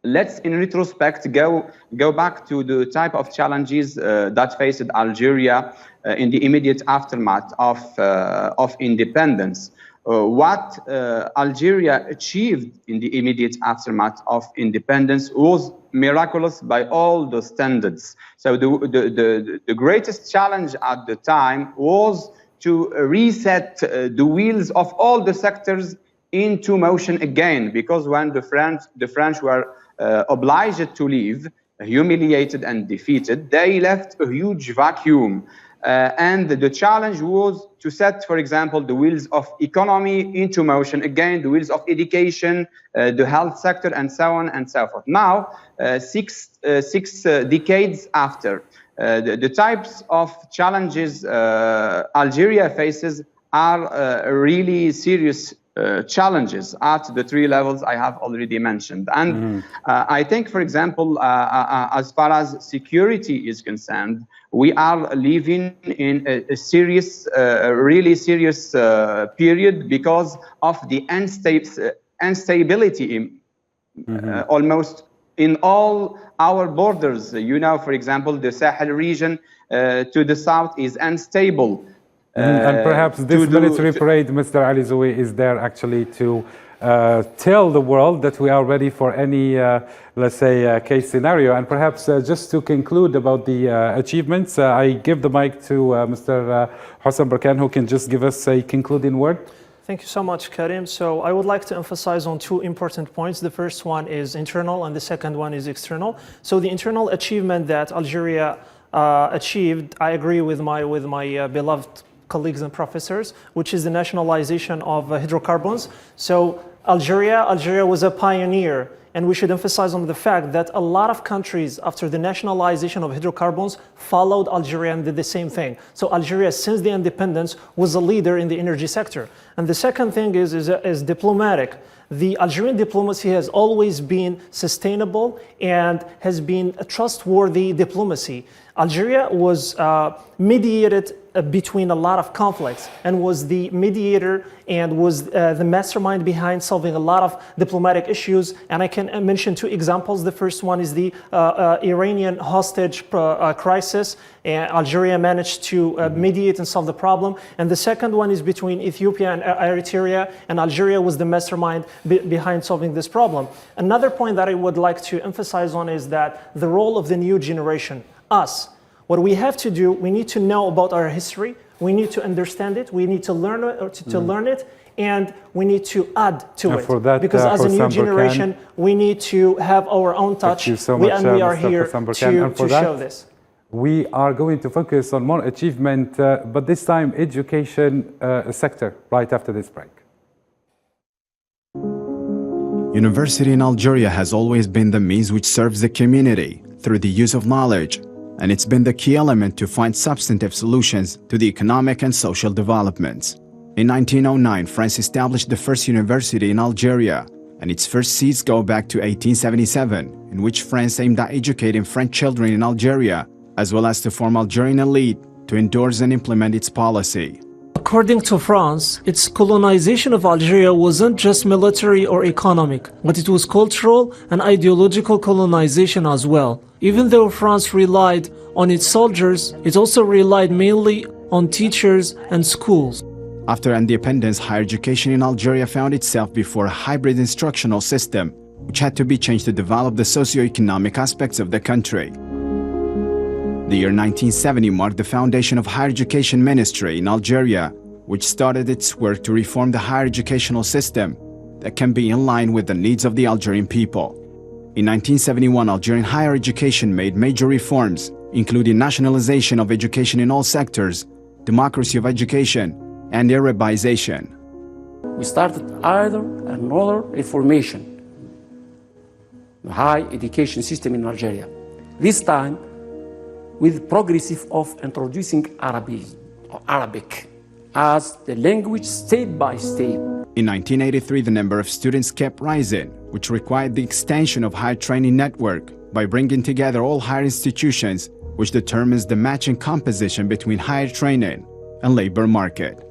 Let's, in retrospect, go back to the type of challenges that faced Algeria in the immediate aftermath of independence. What Algeria achieved in the immediate aftermath of independence was miraculous by all the standards. So the greatest challenge at the time was to reset the wheels of all the sectors into motion again, because when the French were obliged to leave, humiliated and defeated, they left a huge vacuum. And the challenge was to set, for example, the wheels of economy into motion again, the wheels of education, the health sector, and so on and so forth. Now, six decades after, the types of challenges Algeria faces are really serious challenges at the three levels I have already mentioned. And I think, for example, as far as security is concerned, we are living in a serious, really serious period because of the instability almost in all our borders. You know, for example, the Sahel region to the south is unstable. And perhaps this military parade, Mr. Ali Zoui, is there actually to tell the world that we are ready for any, let's say, case scenario. And perhaps just to conclude about the achievements, I give the mic to Mr. Hossein Barkan, who can just give us a concluding word. Thank you so much, Karim. So I would like to emphasize on two important points. The first one is internal and the second one is external. So the internal achievement that Algeria achieved, I agree with my beloved colleagues and professors, which is the nationalization of hydrocarbons. So Algeria was a pioneer, and we should emphasize on the fact that a lot of countries, after the nationalization of hydrocarbons, followed Algeria and did the same thing. So Algeria, since the independence, was a leader in the energy sector. And the second thing is diplomatic. The Algerian diplomacy has always been sustainable and has been a trustworthy diplomacy. Algeria was mediated between a lot of conflicts and was the mediator and was the mastermind behind solving a lot of diplomatic issues. And I can mention two examples. The first one is the Iranian hostage crisis. And Algeria managed to mediate and solve the problem. And the second one is between Ethiopia and Eritrea, and Algeria was the mastermind behind solving this problem. Another point that I would like to emphasize on is that the role of the new generation, us. What we have to do, we need to know about our history, we need to understand it, we need to learn it, and we need to add to it. For that, because as a new generation, we need to have our own touch, so much, and we are here to show this. We are going to focus on more achievement, but this time education sector, right after this break. University in Algeria has always been the means which serves the community through the use of knowledge, and it's been the key element to find substantive solutions to the economic and social developments. In 1909, France established the first university in Algeria, and its first seeds go back to 1877, in which France aimed at educating French children in Algeria, as well as to form Algerian elite to endorse and implement its policy. According to France, its colonization of Algeria wasn't just military or economic, but it was cultural and ideological colonization as well. Even though France relied on its soldiers, it also relied mainly on teachers and schools. After independence, higher education in Algeria found itself before a hybrid instructional system, which had to be changed to develop the socio-economic aspects of the country. The year 1970 marked the foundation of Higher Education Ministry in Algeria, which started its work to reform the higher educational system that can be in line with the needs of the Algerian people. In 1971, Algerian higher education made major reforms, including nationalization of education in all sectors, democracy of education, and Arabization. We started another reformation, the high education system in Algeria. This time, with progressive of introducing Arabic as the language state by state. In 1983, the number of students kept rising, which required the extension of higher training network by bringing together all higher institutions, which determines the matching composition between higher training and labor market.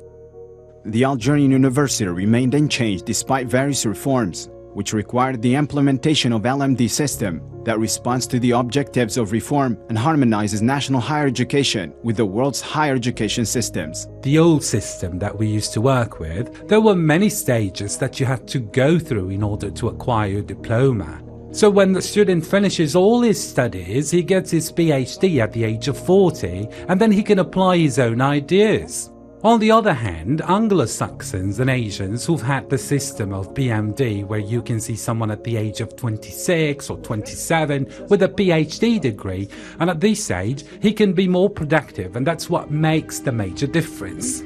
The Algerian University remained unchanged despite various reforms, which required the implementation of LMD system that responds to the objectives of reform and harmonizes national higher education with the world's higher education systems. The old system that we used to work with, there were many stages that you had to go through in order to acquire a diploma. So when the student finishes all his studies, he gets his PhD at the age of 40, and then he can apply his own ideas. On the other hand, Anglo-Saxons and Asians who've had the system of BMD, where you can see someone at the age of 26 or 27 with a PhD degree, and at this age, he can be more productive, and that's what makes the major difference.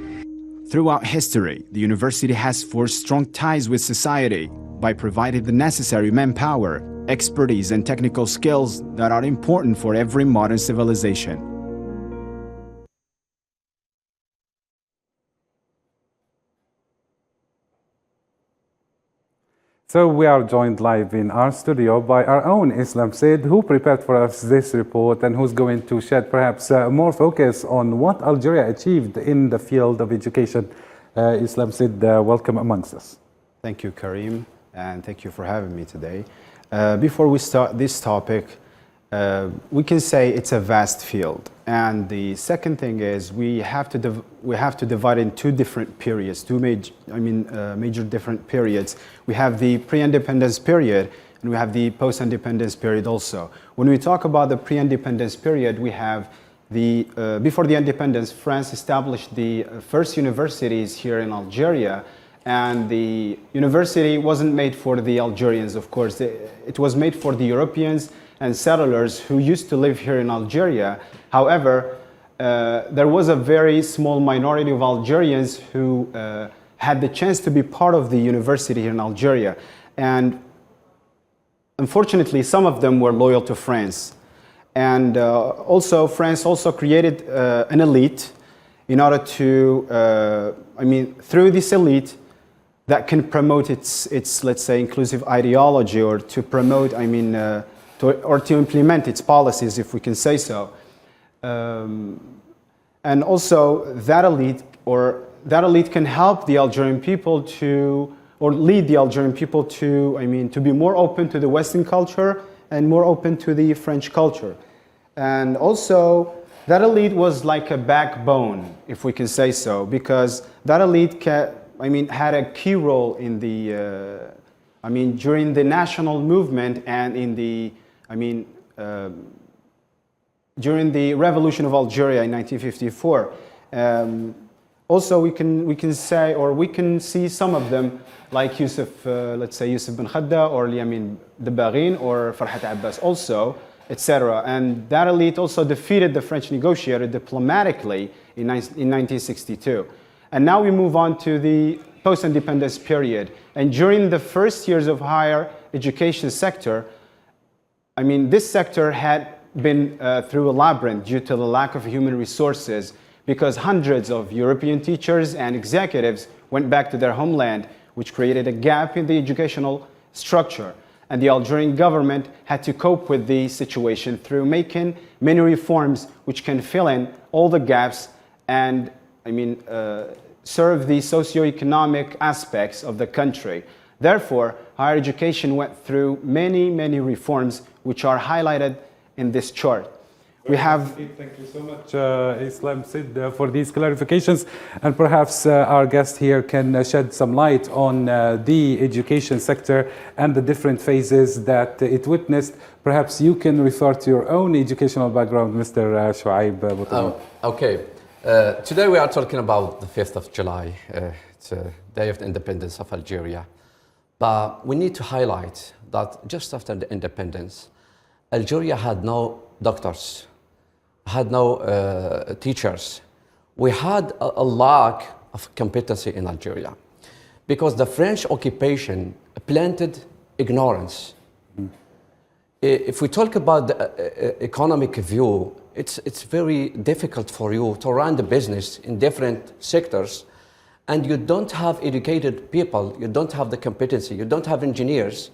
Throughout history, the university has forged strong ties with society by providing the necessary manpower, expertise, and technical skills that are important for every modern civilization. So we are joined live in our studio by our own Islam Said, who prepared for us this report and who's going to shed perhaps more focus on what Algeria achieved in the field of education. Islam Said, welcome amongst us. Thank you, Karim, and thank you for having me today. Before we start this topic, we can say it's a vast field. And the second thing is we have to divide in two different periods, major different periods. We have the pre-independence period and we have the post-independence period also. When we talk about the pre-independence period, we have before the independence, France established the first universities here in Algeria, and the university wasn't made for the Algerians, of course. It was made for the Europeans and settlers who used to live here in Algeria. However, there was a very small minority of Algerians who had the chance to be part of the university here in Algeria. And unfortunately, some of them were loyal to France. And also, France also created an elite in order to, through this elite, that can promote its, let's say, inclusive ideology, or to promote, or to implement its policies, if we can say so. And also that elite can help the Algerian people to, or lead the Algerian people to, to be more open to the Western culture and more open to the French culture. And also that elite was like a backbone, if we can say so, because that elite had a key role in the, during the national movement and in the, during the revolution of Algeria in 1954. Also, we can say, or we can see some of them, like Yusuf, let's say Yusuf Ben Khadda, or Liamin Debaghine, or Farhat Abbas also, etc. And that elite also defeated the French negotiator diplomatically in 1962. And now we move on to the post-independence period. And during the first years of higher education sector, this sector had been through a labyrinth due to the lack of human resources, because hundreds of European teachers and executives went back to their homeland, which created a gap in the educational structure. And the Algerian government had to cope with the situation through making many reforms which can fill in all the gaps and, serve the socioeconomic aspects of the country. Therefore, higher education went through many, many reforms which are highlighted in this chart. We have... Thank you so much, Islam Sid, for these clarifications. And perhaps our guest here can shed some light on the education sector and the different phases that it witnessed. Perhaps you can refer to your own educational background, Mr. Shuaib Boutouni. Okay. Today we are talking about the 5th of July. It's a day of the independence of Algeria. But we need to highlight that just after the independence, Algeria had no doctors, had no teachers. We had a lack of competency in Algeria because the French occupation planted ignorance. If we talk about the economic view, it's very difficult for you to run the business in different sectors, and you don't have educated people, you don't have the competency, you don't have engineers,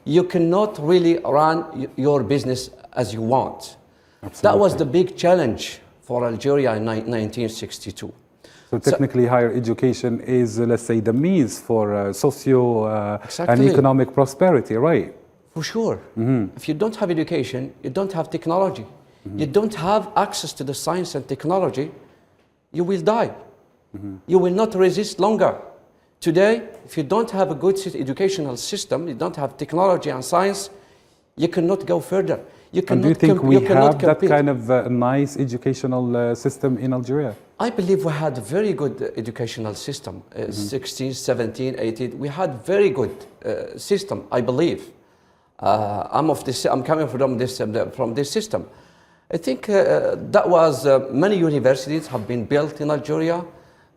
you cannot really run your business as you want. Absolutely. That was the big challenge for Algeria in 1962. So technically, higher education is, let's say, the means for socio and economic prosperity, right? For sure. If you don't have education, you don't have technology, you don't have access to the science and technology, you will die. You will not resist longer. Today, if you don't have a good educational system, you don't have technology and science, you cannot go further. And do you think we have that kind of nice educational system in Algeria? I believe we had a very good educational system. 16, 17, 18, we had very good system, I believe. I'm coming from this system. I think that was many universities have been built in Algeria.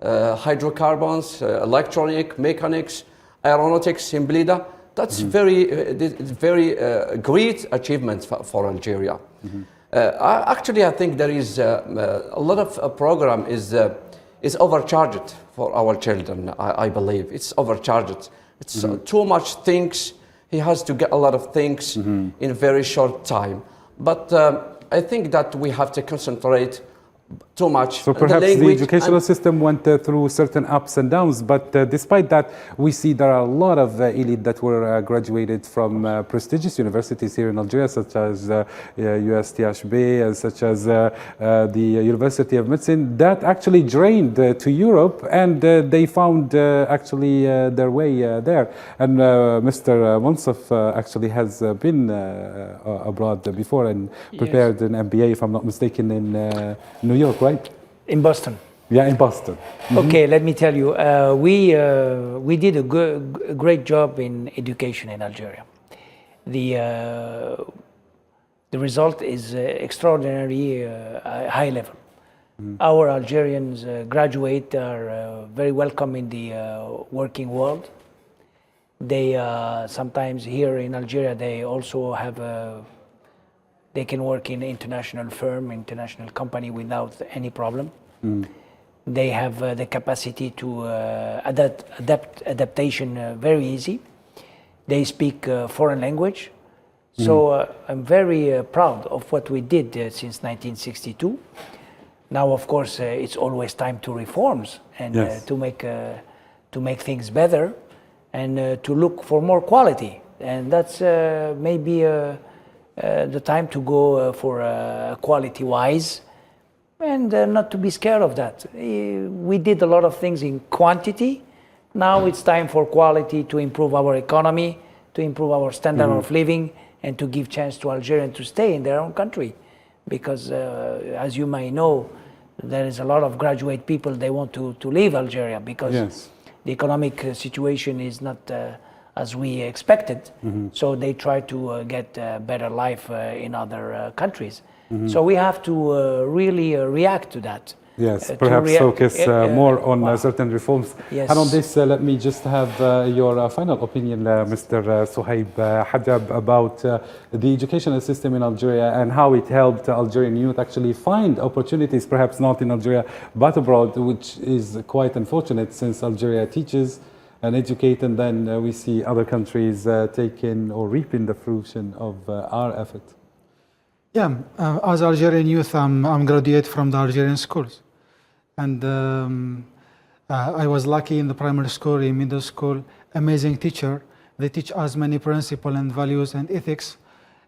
Hydrocarbons, electronic, mechanics, aeronautics in Blida. That's very great achievement for Algeria. Actually, I think there is a lot of program is overcharged for our children. I believe it's overcharged. It's too much things. He has to get a lot of things in a very short time. But I think that we have to concentrate too much. So perhaps the educational system went through certain ups and downs, but despite that, we see there are a lot of elite that were graduated from prestigious universities here in Algeria, such as USTHB, and such as the University of Medicine, that actually drained to Europe, and they found actually their way there. And Mr. Monsef actually has been abroad before and prepared an MBA, if I'm not mistaken, in New York, right? In Boston. Yeah, in Boston. Okay, let me tell you, we did a great job in education in Algeria. The result is extraordinarily high level. Our Algerians graduate are very welcome in the working world. They sometimes here in Algeria, they also have they can work in international firm, international company without any problem. They have the capacity to adaptation very easy. They speak foreign language. So I'm very proud of what we did since 1962. Now, of course, it's always time to reforms and to make things better and to look for more quality. And that's maybe the time to go for quality-wise and not to be scared of that. We did a lot of things in quantity. Now it's time for quality to improve our economy, to improve our standard of living, and to give chance to Algerians to stay in their own country. Because as you may know, there is a lot of graduate people, they want to leave Algeria because the economic situation is not as we expected. So they try to get a better life in other countries. So we have to really react to that. Yes, to perhaps focus more on certain reforms. Yes. And on this, let me just have your final opinion, Mr. Suhaib Hajab, about the educational system in Algeria and how it helped Algerian youth actually find opportunities, perhaps not in Algeria, but abroad, which is quite unfortunate since Algeria teaches and educates, and then we see other countries taking or reaping the fruition of our effort. Yeah, as Algerian youth, I'm graduate from the Algerian schools. And I was lucky in the primary school, in middle school, amazing teacher. They teach us many principles and values and ethics,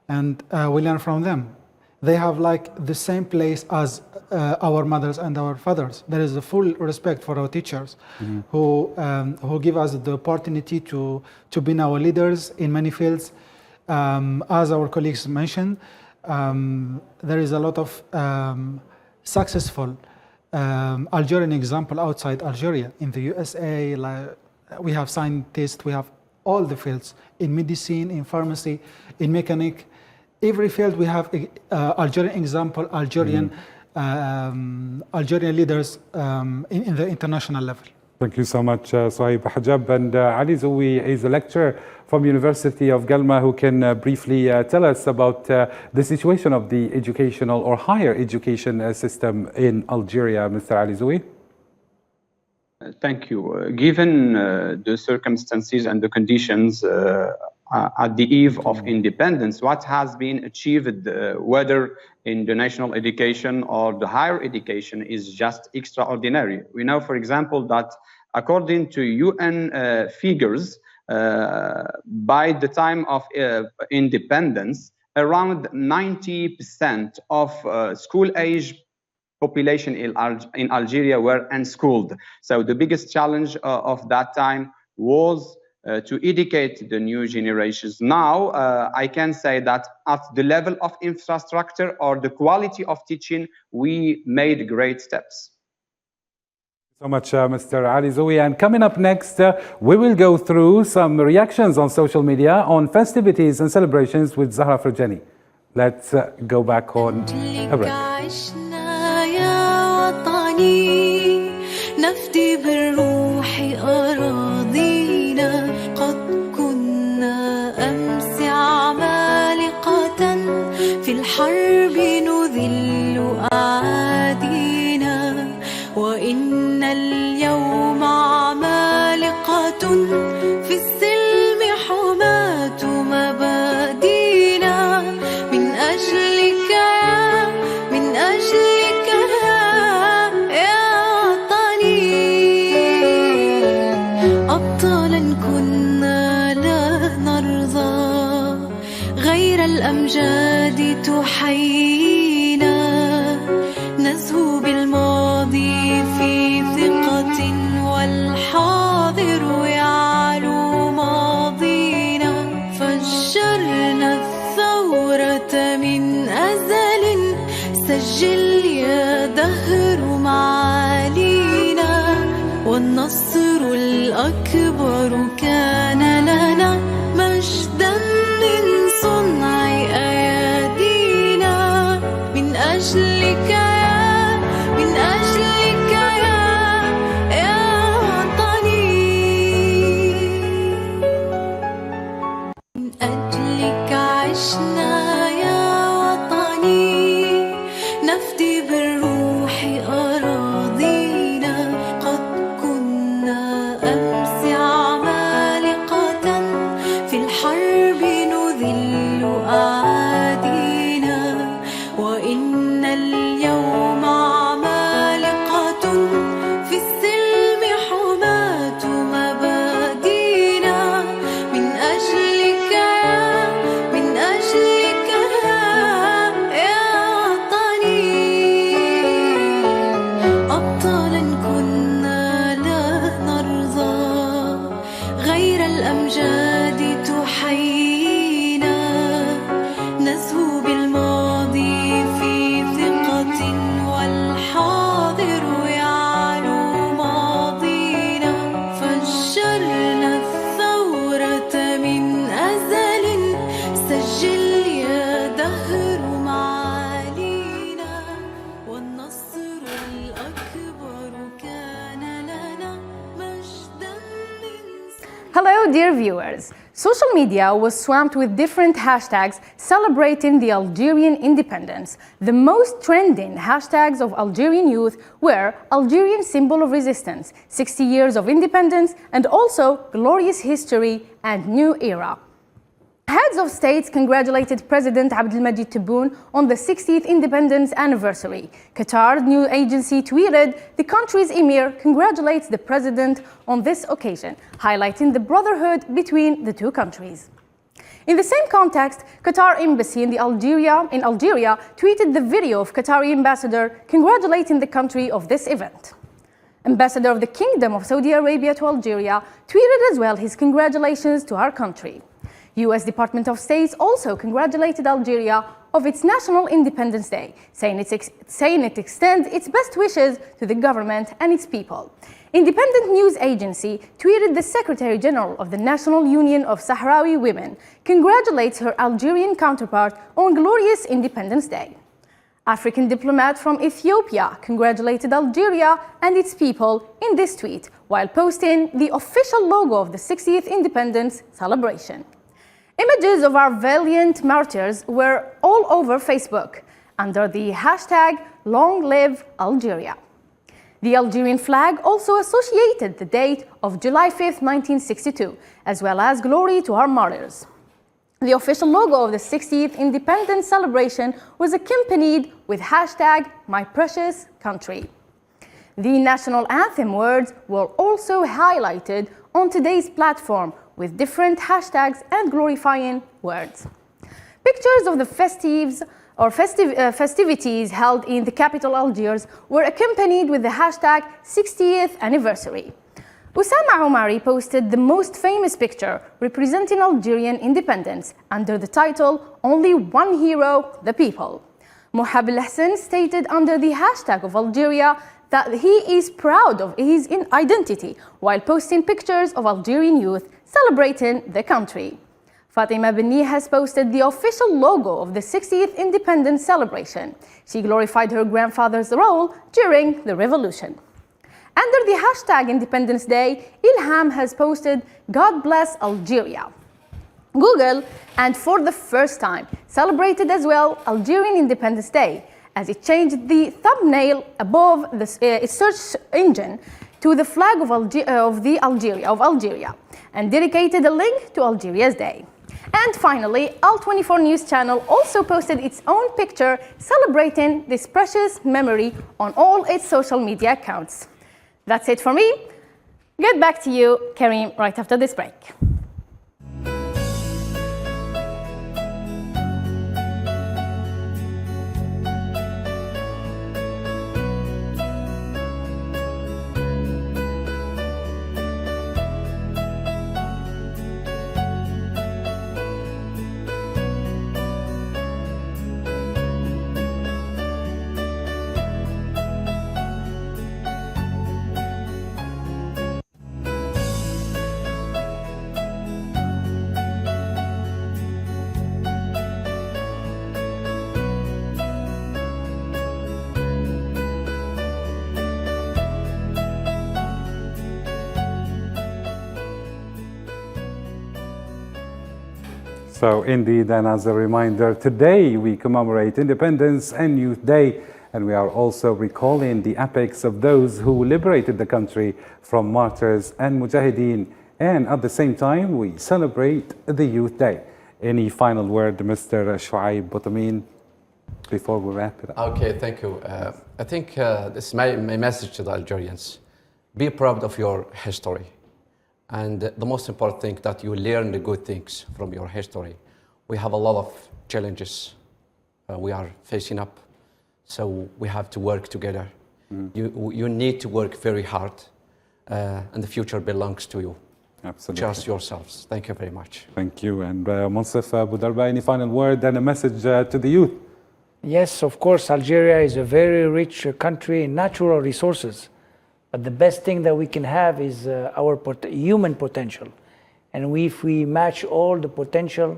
and we learn from them. They have like the same place as our mothers and our fathers. There is a full respect for our teachers who give us the opportunity to be our leaders in many fields. As our colleagues mentioned, there is a lot of successful Algerian example outside Algeria. In the USA, we have scientists, we have all the fields, in medicine, in pharmacy, in mechanic. Every field we have Algerian example, Algerian leaders in the international level. Thank you so much, Suhaib Hajab. And Ali Zoui is a lecturer from University of Galma who can briefly tell us about the situation of the educational or higher education system in Algeria. Mr. Ali Zoui. Thank you. Given the circumstances and the conditions at the eve of independence, what has been achieved, whether in the national education or the higher education, is just extraordinary. We know, for example, that according to UN figures, by the time of independence, around 90% of school-age population in Algeria were unschooled. So the biggest challenge of that time was to educate the new generations. Now, I can say that at the level of infrastructure or the quality of teaching, we made great steps. So much, Mr. Ali Zoui. And coming up next, we will go through some reactions on social media on festivities and celebrations with Zahra Farjani. Let's go back on a break. نفدي بالروح أراضينا قد كنا أمس عمالقة في الحرب نذل أعادينا وإن اليوم عمالقة في السلم حماة مبادينا من أجلك من أجلك أبطالا كنا لا نرضى غير الأمجاد تحيينا نزهو بالماضي في ثقة والحاضر يعلو ماضينا فجرنا الثورة من أزل سجل يا دهر معالينا والنصر الأكبر كان لنا مجدا من صنع أيادينا من أجلك من أجلك يا وطني من أجلك عشنا يا وطني نفدي بالروح أراضينا قد كنا أمس عمالقة Hello, dear viewers. Social media was swamped with different hashtags celebrating the Algerian independence. The most trending hashtags of Algerian youth were Algerian symbol of resistance, 60 years of independence, and also glorious history and new era. Heads of states congratulated President Abdelmajid Tebboune on the 60th independence anniversary. Qatar's news agency tweeted, "The country's emir congratulates the president on this occasion," highlighting the brotherhood between the two countries. In the same context, Qatar embassy in Algeria tweeted the video of Qatari ambassador congratulating the country of this event. Ambassador of the Kingdom of Saudi Arabia to Algeria tweeted as well his congratulations to our country. U.S. Department of State also congratulated Algeria of its National Independence Day, saying it extends its best wishes to the government and its people. Independent news agency tweeted the Secretary General of the National Union of Sahrawi Women congratulates her Algerian counterpart on glorious Independence Day. African diplomat from Ethiopia congratulated Algeria and its people in this tweet while posting the official logo of the 60th independence celebration. Images of our valiant martyrs were all over Facebook under the hashtag Long Live Algeria. The Algerian flag also associated the date of July 5, 1962, as well as glory to our martyrs. The official logo of the 60th independence celebration was accompanied with hashtag My Precious Country. The national anthem words were also highlighted on today's platform with different hashtags and glorifying words. Pictures of the festivities held in the capital Algiers were accompanied with the hashtag 60th anniversary. Oussama Omari posted the most famous picture representing Algerian independence under the title Only One Hero, the People. Mohab El Hassan stated under the hashtag of Algeria that he is proud of his identity while posting pictures of Algerian youth celebrating the country. Fatima Beni has posted the official logo of the 60th independence celebration. She glorified her grandfather's role during the revolution. Under the hashtag Independence Day, Ilham has posted God Bless Algeria. Google, and for the first time, celebrated as well Algerian Independence Day, as it changed the thumbnail above its search engine to the flag of Algeria, and dedicated a link to Algeria's Day. And finally, Al24 News Channel also posted its own picture celebrating this precious memory on all its social media accounts. That's it for me. Get back to you, Karim, right after this break. So indeed, and as a reminder, today we commemorate Independence and Youth Day, and we are also recalling the epics of those who liberated the country from martyrs and mujahideen, and at the same time we celebrate the Youth Day. Any final word, Mr. Shuaib Boutamin, before we wrap it up? Okay, thank you. I think this is my message to the Algerians. Be proud of your history. And the most important thing, that you learn the good things from your history. We have a lot of challenges we are facing up, so we have to work together. You need to work very hard, and the future belongs to you. Absolutely. Just yourselves. Thank you very much. Thank you. And Monsef Boudarba, any final word and a message to the youth? Yes, of course, Algeria is a very rich country in natural resources. But the best thing that we can have is our human potential. And if we match all the potential,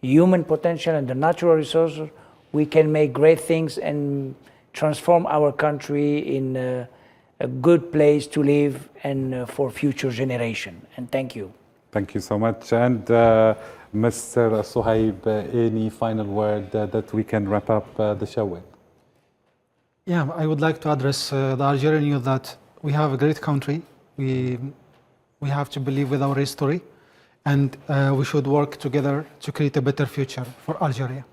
human potential and the natural resources, we can make great things and transform our country in a good place to live and for future generation. And thank you. Thank you so much. And Mr. Suhaib, any final word that we can wrap up the show with? Yeah, I would like to address the Algerian youth that we have a great country. We have to believe with our history, and we should work together to create a better future for Algeria.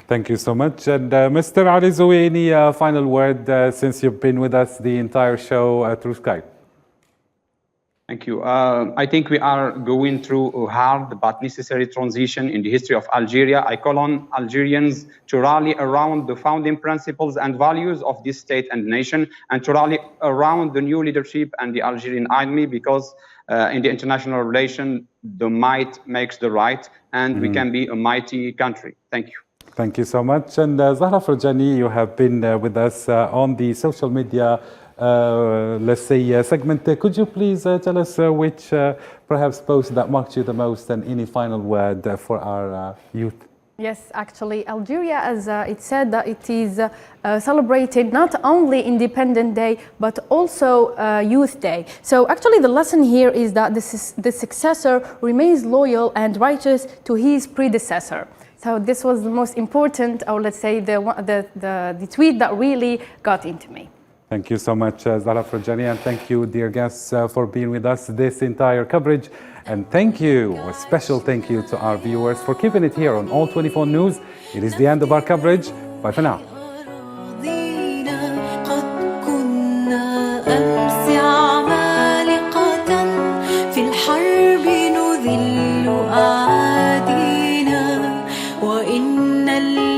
Thank you so much. And Mr. Ali Zoui, any final word since you've been with us the entire show through Skype? Thank you. I think we are going through a hard but necessary transition in the history of Algeria. I call on Algerians to rally around the founding principles and values of this state and nation, and to rally around the new leadership and the Algerian army, because in the international relation, the might makes the right, and we can be a mighty country. Thank you. Thank you so much. And Zahra Farjani, you have been with us on the social media let's say segment. Could you please tell us which perhaps post that marked you the most, and any final word for our youth? Yes, actually, Algeria, as it said, that it is celebrated not only Independence Day, but also Youth Day. So actually the lesson here is that the successor remains loyal and righteous to his predecessor. So this was the most important, or let's say the tweet that really got into me. Thank you so much, Zahra Farjani, and thank you, dear guests, for being with us this entire coverage. And thank you, a special thank you to our viewers for keeping it here on All 24 News. It is the end of our coverage. Bye for now. وإن